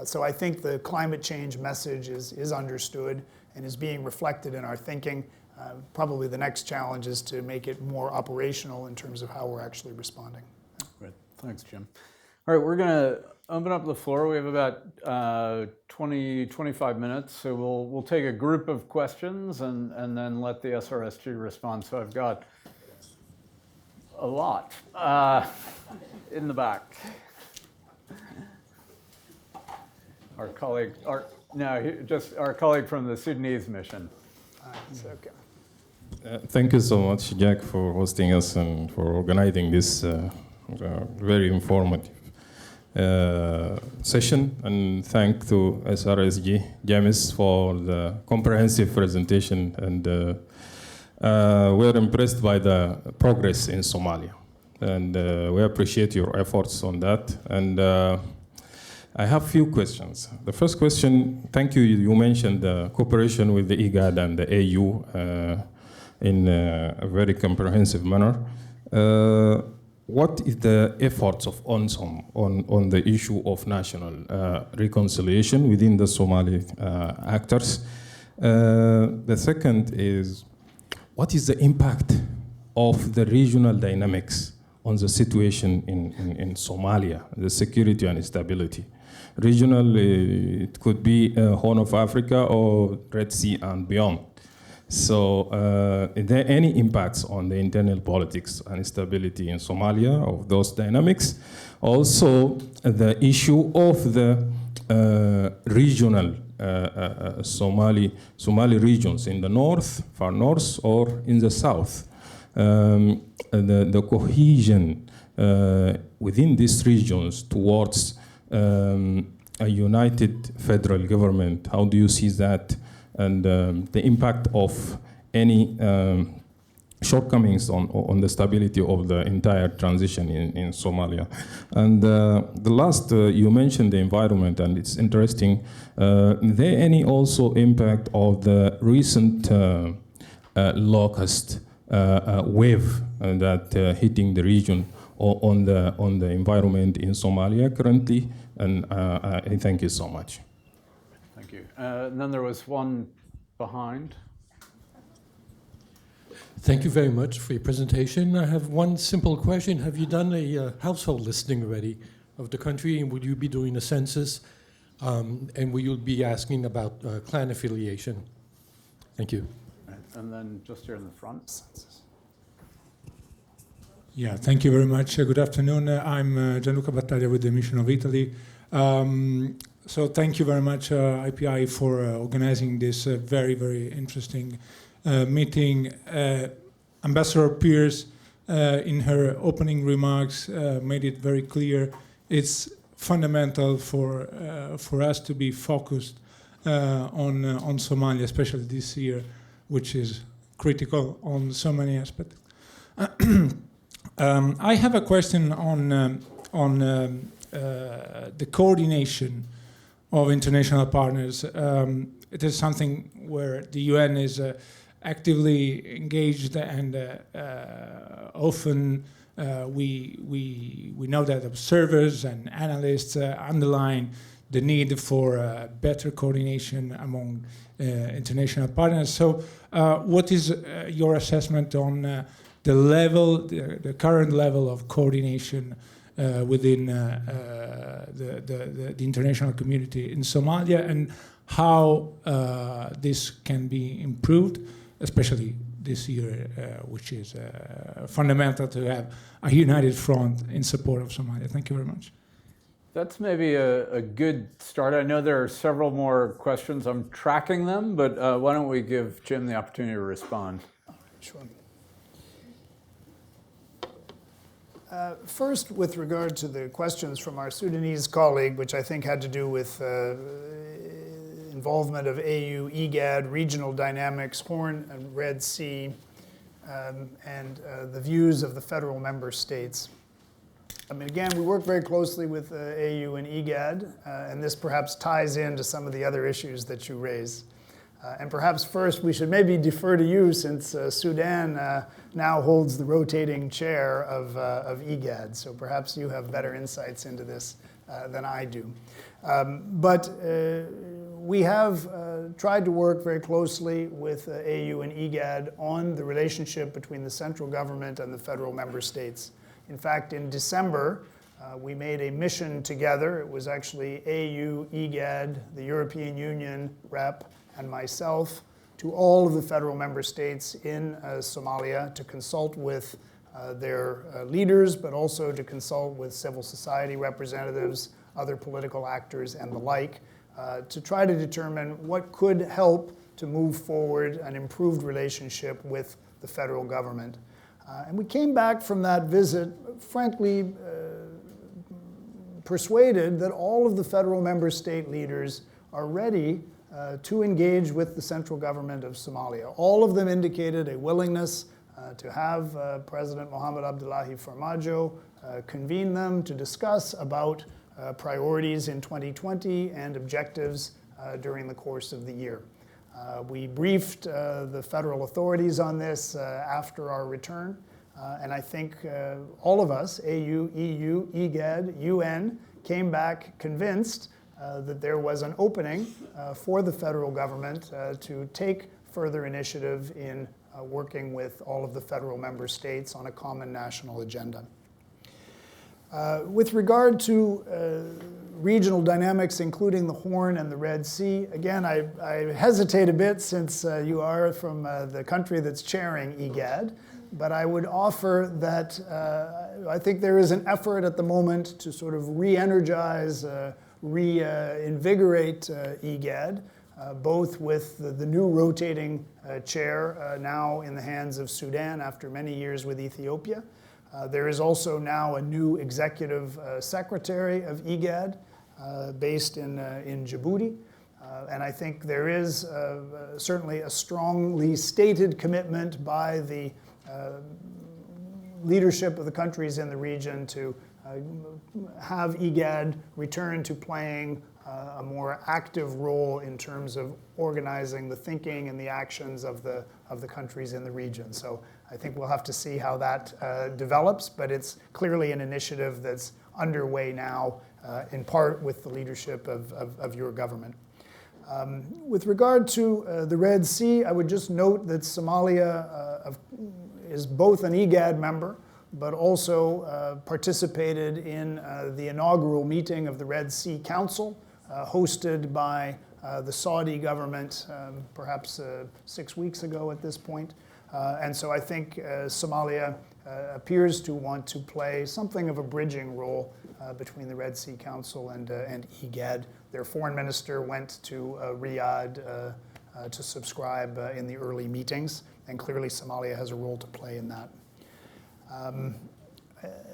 So I think the climate change message is understood and is being reflected in our thinking. Probably the next challenge is to make it more operational in terms of how we're actually responding. Great. Thanks, Jim. All right, we're going to open up the floor. We have about 25 minutes, so we'll take a group of questions and then let the SRSG respond. So I've got a lot in the back. Our colleague, our colleague from the Sudanese mission. Okay. Thank you so much, Jack, for hosting us and for organizing this very informative session. And thank to SRSG, James, for the comprehensive presentation. And we're impressed by the progress in Somalia. And we appreciate your efforts on that. And I have a few questions. The first question, thank you. You mentioned the cooperation with the IGAD and the AU in a very comprehensive manner. What is the efforts of UNSOM on the issue of national reconciliation within the Somali actors? The second is, what is the impact of the regional dynamics on the situation in Somalia, the security and stability? Regional, it could be Horn of Africa or Red Sea and beyond. So, are there any impacts on the internal politics and stability in Somalia of those dynamics? Also, the issue of the regional Somali regions in the north, far north, or in the south. The cohesion within these regions towards a united federal government, how do you see that? And the impact of any shortcomings on the stability of the entire transition in Somalia. And the last, you mentioned the environment, and it's interesting. Is there any also impact of the recent locust wave that hitting the region on the environment in Somalia currently? And I thank you so much. Thank you. And then there was one behind. Thank you very much for your presentation. I have one simple question. Have you done a household listing already of the country? And will you be doing a census? And will you be asking about clan affiliation? Thank you. And then just here in the front. Yeah, thank you very much. Good afternoon. I'm Gianluca Battaglia with the Mission of Italy. So thank you very much, IPI, for organizing this very, very interesting meeting. Ambassador Pierce, in her opening remarks, made it very clear it's fundamental for us to be focused on Somalia, especially this year, which is critical on so many aspects. I have a question on the coordination of international partners. It is something where the UN is actively engaged, and often we know that observers and analysts underline the need for better coordination among international partners. So what is your assessment on the level, the current level of coordination within the international community in Somalia, and how this can be improved, especially this year, which is fundamental to have a united front in support of Somalia? Thank you very much. That's maybe a good start. I know there are several more questions. I'm tracking them, but why don't we give Jim the opportunity to respond? Sure. First, with regard to the questions from our Sudanese colleague, which I think had to do with involvement of AU, IGAD, regional dynamics, Horn and Red Sea, and the views of the federal member states. I mean, again, we work very closely with AU and IGAD, and this perhaps ties into some of the other issues that you raise. And perhaps first we should maybe defer to you, since Sudan now holds the rotating chair of IGAD. So perhaps you have better insights into this than I do. But we have tried to work very closely with AU and IGAD on the relationship between the central government and the federal member states. In fact, in December, we made a mission together. It was actually AU, IGAD, the European Union rep, and myself, to all of the federal member states in Somalia to consult with their leaders, but also to consult with civil society representatives, other political actors, and the like, to try to determine what could help to move forward an improved relationship with the federal government. And we came back from that visit, frankly, persuaded that all of the federal member state leaders are ready to engage with the central government of Somalia. All of them indicated a willingness to have President Mohamed Abdullahi Farmajo convene them to discuss about priorities in 2020 and objectives during the course of the year. We briefed the federal authorities on this after our return, and I think all of us, AU, EU, IGAD, UN, came back convinced that there was an opening for the federal government to take further initiative in working with all of the federal member states on a common national agenda. With regard to regional dynamics, including the Horn and the Red Sea, again, I hesitate a bit since you are from the country that's chairing IGAD, but I would offer that I think there is an effort at the moment to sort of re-energize, reinvigorate IGAD, both with the new rotating chair now in the hands of Sudan after many years with Ethiopia. There is also now a new executive secretary of IGAD based in Djibouti. And I think there is certainly a strongly stated commitment by the leadership of the countries in the region to have IGAD return to playing a more active role in terms of organizing the thinking and the actions of the countries in the region. So I think we'll have to see how that develops, but it's clearly an initiative that's underway now, in part with the leadership of your government. With regard to the Red Sea, I would just note that Somalia is both an IGAD member, but also participated in the inaugural meeting of the Red Sea Council, hosted by the Saudi government perhaps 6 weeks ago at this point. And so I think Somalia appears to want to play something of a bridging role between the Red Sea Council and IGAD. Their foreign minister went to Riyadh to subscribe in the early meetings, and clearly Somalia has a role to play in that.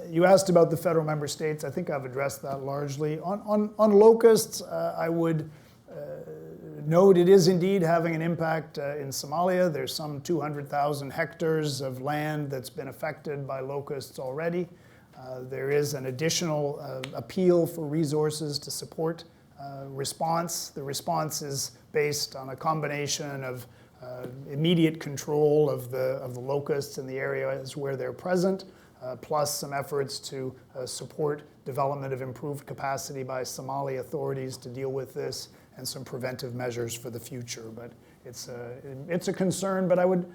You asked about the federal member states. I think I've addressed that largely. On locusts, I would note it is indeed having an impact in Somalia. There's some 200,000 hectares of land that's been affected by locusts already. There is an additional appeal for resources to support response. The response is based on a combination of immediate control of the locusts in the areas where they're present, plus some efforts to support development of improved capacity by Somali authorities to deal with this, and some preventive measures for the future. But it's a concern. But I would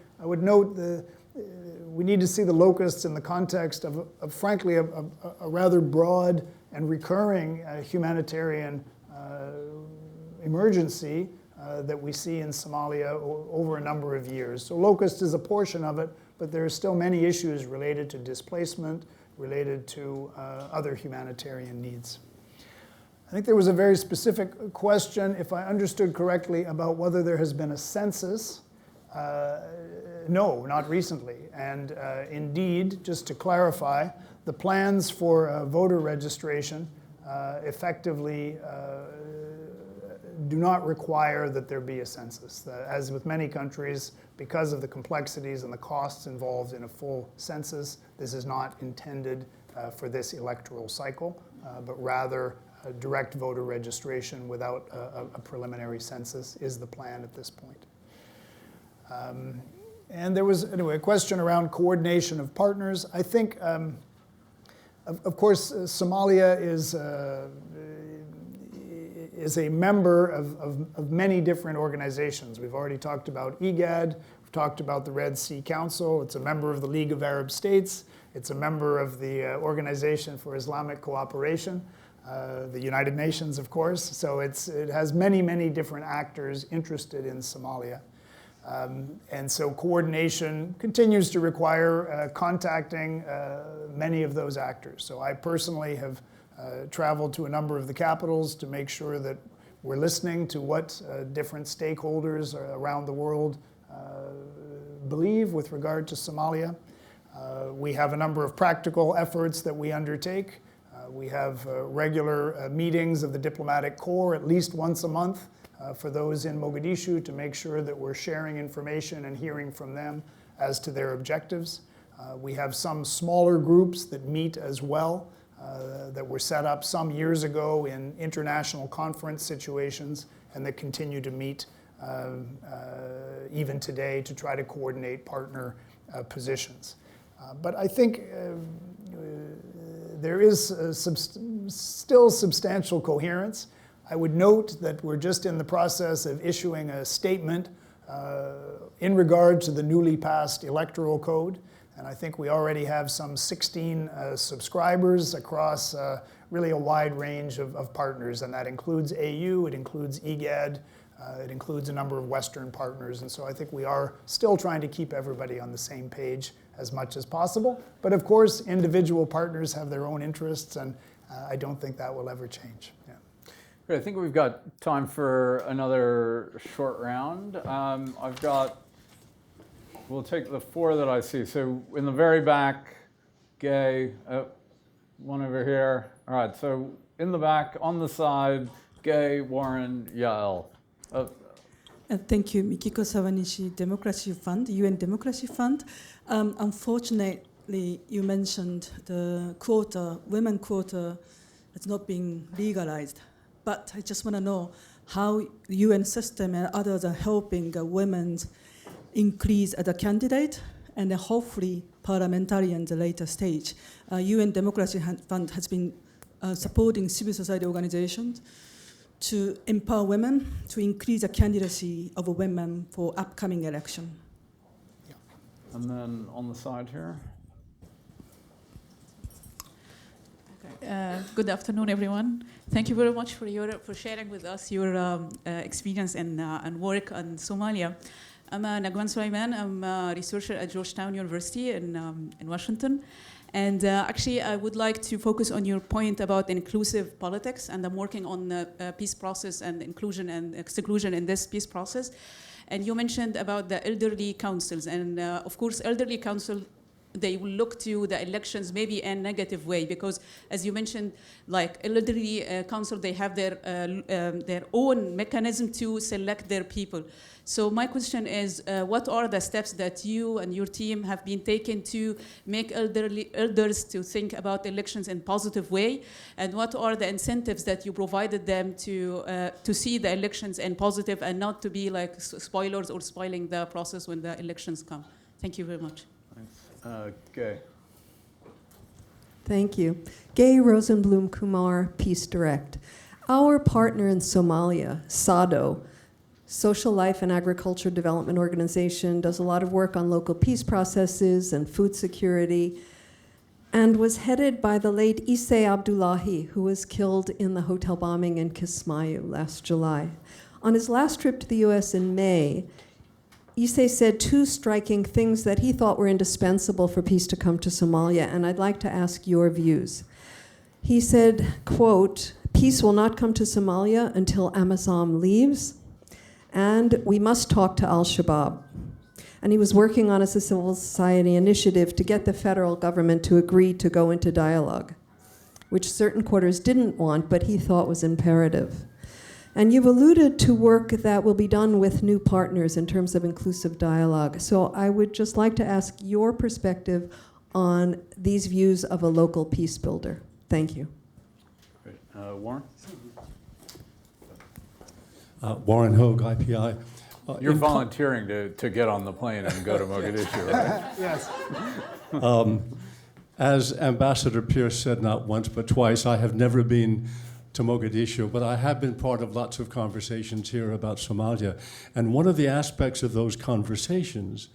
note we need to see the locusts in the context of frankly a rather broad and recurring humanitarian emergency that we see in Somalia over a number of years. So locust is a portion of it, but there are still many issues related to displacement, related to other humanitarian needs. I think there was a very specific question, if I understood correctly, about whether there has been a census. No, not recently. And indeed, just to clarify, the plans for voter registration effectively do not require that there be a census. As with many countries, because of the complexities and the costs involved in a full census, this is not intended for this electoral cycle, but rather direct voter registration without a preliminary census is the plan at this point. And there was, anyway, a question around coordination of partners. I think, of course, Somalia is a member of many different organizations. We've already talked about IGAD. We've talked about the Red Sea Council. It's a member of the League of Arab States. It's a member of the Organization for Islamic Cooperation, the United Nations, of course. So it has many, many different actors interested in Somalia. And so coordination continues to require contacting many of those actors. So I personally have traveled to a number of the capitals to make sure that we're listening to what different stakeholders around the world believe with regard to Somalia. We have a number of practical efforts that we undertake. We have regular meetings of the diplomatic corps at least once a month for those in Mogadishu to make sure that we're sharing information and hearing from them as to their objectives. We have some smaller groups that meet as well that were set up some years ago in international conference situations and that continue to meet even today to try to coordinate partner positions. But I think there is still substantial coherence. I would note that we're just in the process of issuing a statement in regard to the newly passed Electoral Code. And I think we already have some 16 subscribers across really a wide range of partners, and that includes AU, it includes EGAD, it includes a number of Western partners, and so I think we are still trying to keep everybody on the same page as much as possible. But of course, individual partners have their own interests, and I don't think that will ever change. Yeah. Great. I think we've got time for another short round. We'll take the four that I see. So in the very back, Gay, one over here. All right, so in the back, on the side, Gay, Warren, Yael. Thank you, Mikiko Sawanishi, Democracy Fund, UN Democracy Fund. Unfortunately, you mentioned the quota, women quota, has not been legalized. But I just want to know how the UN system and others are helping women increase as a candidate and hopefully parliamentarian at the later stage. UN Democracy Fund has been supporting civil society organizations to empower women to increase the candidacy of women for upcoming election. Yeah. And then on the side here. Good afternoon, everyone. Thank you very much for sharing with us your experience and work on Somalia. I'm Nagwan Sulaiman. I'm a researcher at Georgetown University in Washington. And actually, I would like to focus on your point about inclusive politics, and I'm working on the peace process and inclusion and exclusion in this peace process. And you mentioned about the elderly councils, and of course, elderly council, they will look to the elections maybe in a negative way, because as you mentioned, like elderly council, they have their own mechanism to select their people. So my question is, what are the steps that you and your team have been taking to make elders to think about elections in a positive way? And what are the incentives that you provided them to see the elections in positive and not to be like spoilers or spoiling the process when the elections come? Thank you very much. Thanks. Gay. Thank you. Gay Rosenblum Kumar, Peace Direct. Our partner in Somalia, SADO, Social Life and Agriculture Development Organization, does a lot of work on local peace processes and food security, and was headed by the late Issei Abdullahi, who was killed in the hotel bombing in Kismayu last July. On his last trip to the US in May, Issei said two striking things that he thought were indispensable for peace to come to Somalia, and I'd like to ask your views. He said, quote, "Peace will not come to Somalia until Amazon leaves, and we must talk to al-Shabaab." And he was working on a civil society initiative to get the federal government to agree to go into dialogue, which certain quarters didn't want, but he thought was imperative. And you've alluded to work that will be done with new partners in terms of inclusive dialogue. So I would just like to ask your perspective on these views of a local peace builder. Thank you. Great. Warren? Warren Hogue, IPI. You're volunteering to get on the plane and go to Mogadishu, right? Yes. As Ambassador Pierce said not once but twice, I have never been to Mogadishu, but I have been part of lots of conversations here about Somalia. And one of the aspects of those conversations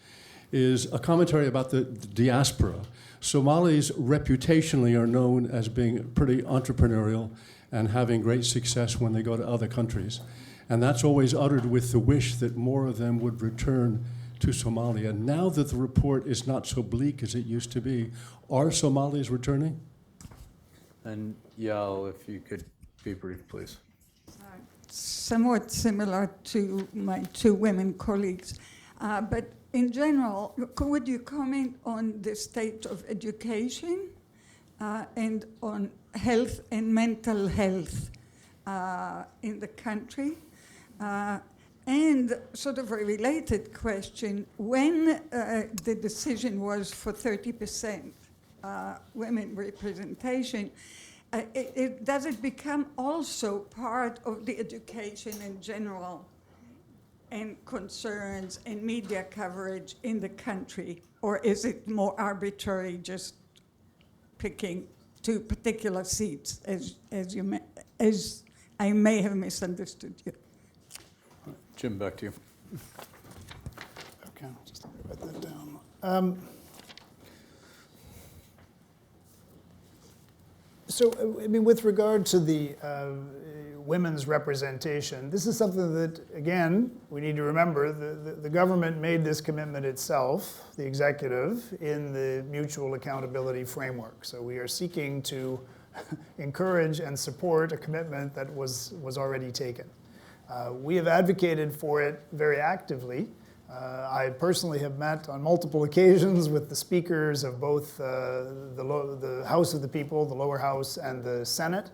is a commentary about the diaspora. Somalis reputationally are known as being pretty entrepreneurial and having great success when they go to other countries. And that's always uttered with the wish that more of them would return to Somalia. Now that the report is not so bleak as it used to be, are Somalis returning? And Yael, if you could be brief, please. Somewhat similar to my two women colleagues. But in general, would you comment on the state of education and on health and mental health in the country? And sort of a related question, when the decision was for 30% women representation, does it become also part of the education in general and concerns and media coverage in the country? Or is it more arbitrary, just picking two particular seats, as I may have misunderstood you? Jim, back to you. can. Just let me write that down. So, I mean, with regard to the women's representation, this is something that, again, we need to remember, the government made this commitment itself, the executive, in the mutual accountability framework. So we are seeking to encourage and support a commitment that was already taken. We have advocated for it very actively. I personally have met on multiple occasions with the speakers of both the House of the People, the lower house, and the Senate,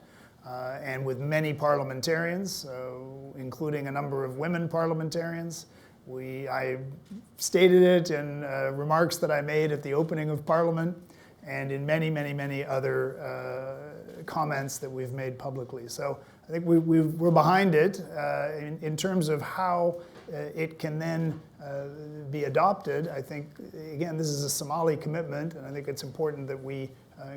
and with many parliamentarians, including a number of women parliamentarians. I stated it in remarks that I made at the opening of Parliament and in many, many, many other comments that we've made publicly. So I think we're behind it in terms of how it can then be adopted. I think, again, this is a Somali commitment, and I think it's important that we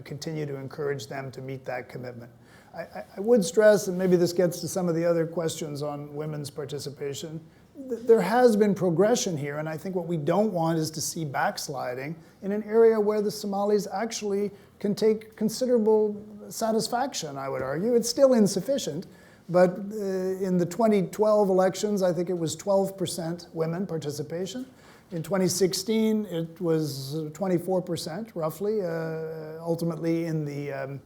continue to encourage them to meet that commitment. I would stress, and maybe this gets to some of the other questions on women's participation, there has been progression here, and I think what we don't want is to see backsliding in an area where the Somalis actually can take considerable satisfaction, I would argue. It's still insufficient, but in the 2012 elections, I think it was 12% women participation. In 2016, it was 24%, roughly, ultimately in the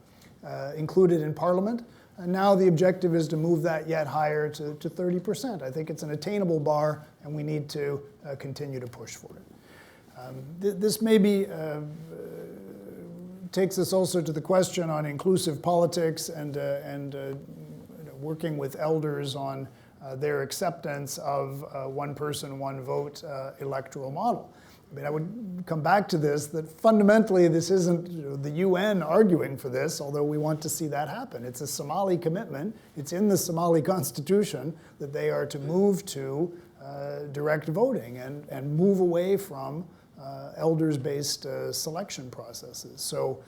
included in Parliament. And now the objective is to move that yet higher to 30%. I think it's an attainable bar, and we need to continue to push for it. This maybe takes us also to the question on inclusive politics and working with elders on their acceptance of one person, one vote electoral model. I mean, I would come back to this, that fundamentally this isn't the UN arguing for this, although we want to see that happen. It's a Somali commitment. It's in the Somali constitution that they are to move to direct voting and move away from elders-based selection processes. So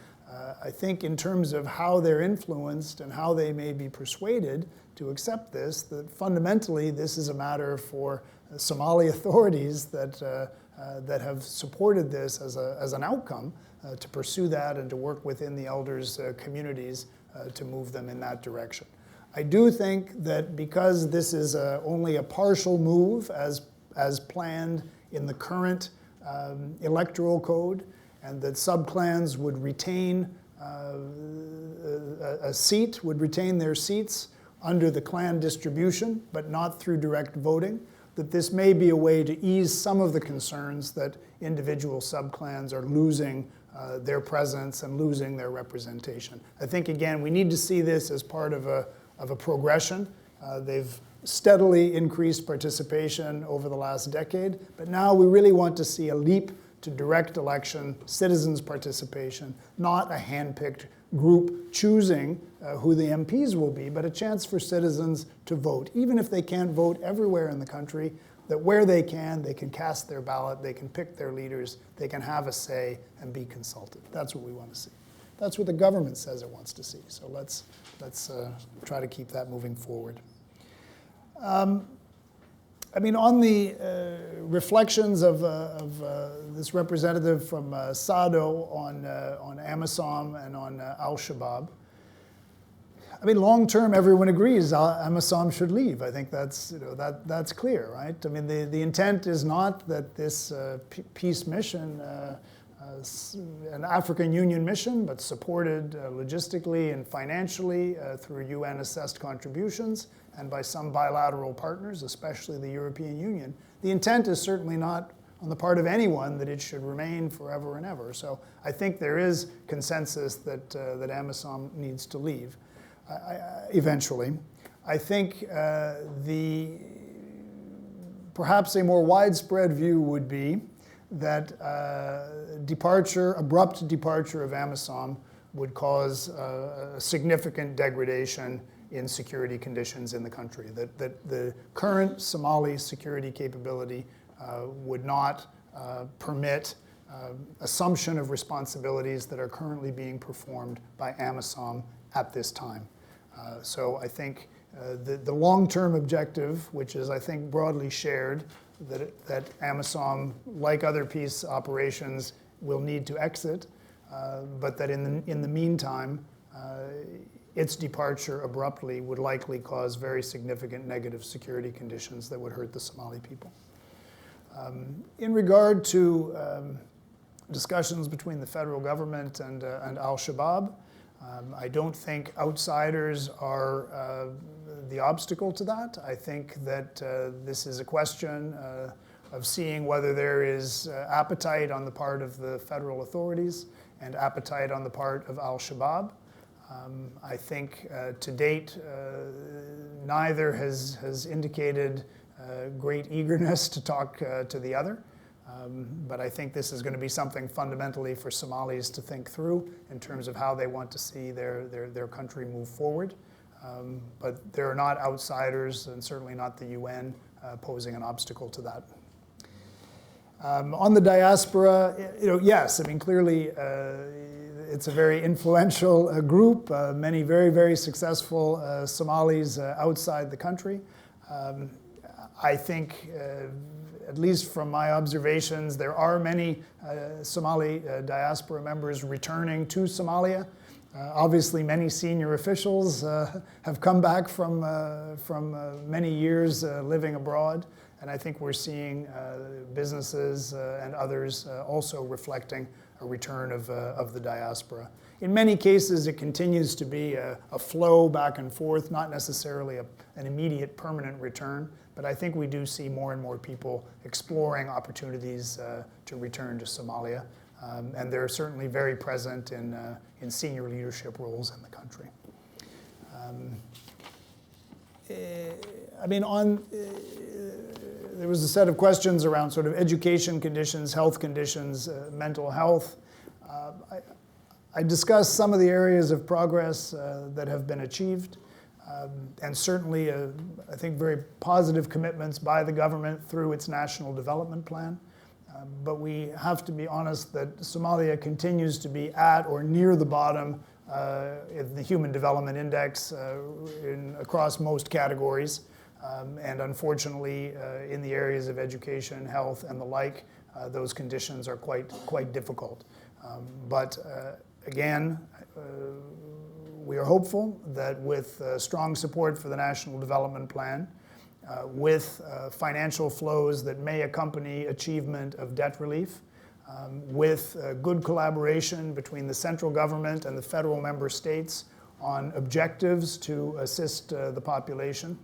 I think in terms of how they're influenced and how they may be persuaded to accept this, that fundamentally this is a matter for Somali authorities that have supported this as an outcome to pursue that and to work within the elders' communities to move them in that direction. I do think that because this is only a partial move as planned in the current electoral code, and that subclans would retain a seat, would retain their seats under the clan distribution, but not through direct voting, that this may be a way to ease some of the concerns that individual subclans are losing their presence and losing their representation. I think, again, we need to see this as part of a progression. They've steadily increased participation over the last decade, but now we really want to see a leap to direct election, citizens' participation, not a hand-picked group choosing who the MPs will be, but a chance for citizens to vote, even if they can't vote everywhere in the country, that where they can cast their ballot, they can pick their leaders, they can have a say and be consulted. That's what we want to see. That's what the government says it wants to see. So let's try to keep that moving forward. I mean, on the reflections of this representative from SADO on AMISOM and on Al-Shabaab, I mean, long term, everyone agrees AMISOM should leave. I think that's that's clear, right? I mean, the intent is not that this peace mission, an African Union mission, but supported logistically and financially through UN-assessed contributions and by some bilateral partners, especially the European Union. The intent is certainly not on the part of anyone that it should remain forever and ever. So I think there is consensus that AMISOM needs to leave eventually. I think perhaps a more widespread view would be that abrupt departure of AMISOM would cause a significant degradation in security conditions in the country, that the current Somali security capability would not permit assumption of responsibilities that are currently being performed by AMISOM at this time. So I think The long-term objective, which is, I think, broadly shared, that AMISOM, like other peace operations, will need to exit, but that in the meantime, its departure abruptly would likely cause very significant negative security conditions that would hurt the Somali people. In regard to discussions between the federal government and al-Shabaab, I don't think outsiders are the obstacle to that. I think that this is a question of seeing whether there is appetite on the part of the federal authorities and appetite on the part of al-Shabaab. I think to date, neither has indicated great eagerness to talk to the other. But I think this is going to be something fundamentally for Somalis to think through in terms of how they want to see their country move forward. But there are not outsiders, and certainly not the UN, posing an obstacle to that. On the diaspora, yes, I mean, clearly it's a very influential group, many very, very successful Somalis outside the country. I think, at least from my observations, there are many Somali diaspora members returning to Somalia. Obviously, many senior officials have come back from many years living abroad. And I think we're seeing businesses and others also reflecting a return of the diaspora. In many cases, it continues to be a flow back and forth, not necessarily an immediate permanent return. But I think we do see more and more people exploring opportunities to return to Somalia. And they're certainly very present in senior leadership roles in the country. I mean, there was a set of questions around sort of education conditions, health conditions, mental health. I discussed some of the areas of progress that have been achieved. And certainly, I think, very positive commitments by the government through its National Development Plan. But we have to be honest that Somalia continues to be at or near the bottom in the Human Development Index across most categories. And unfortunately, in the areas of education, health, and the like, those conditions are quite difficult. But again, we are hopeful that with strong support for the National Development Plan, with financial flows that may accompany achievement of debt relief, with good collaboration between the central government and the federal member states on objectives to assist the population,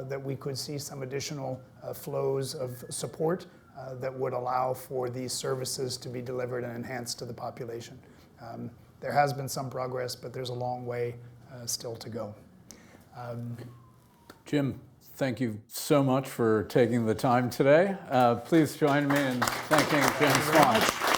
that we could see some additional flows of support that would allow for these services to be delivered and enhanced to the population. There has been some progress, but there's a long way still to go. Jim, thank you so much for taking the time today. Please join me in thanking James Swan.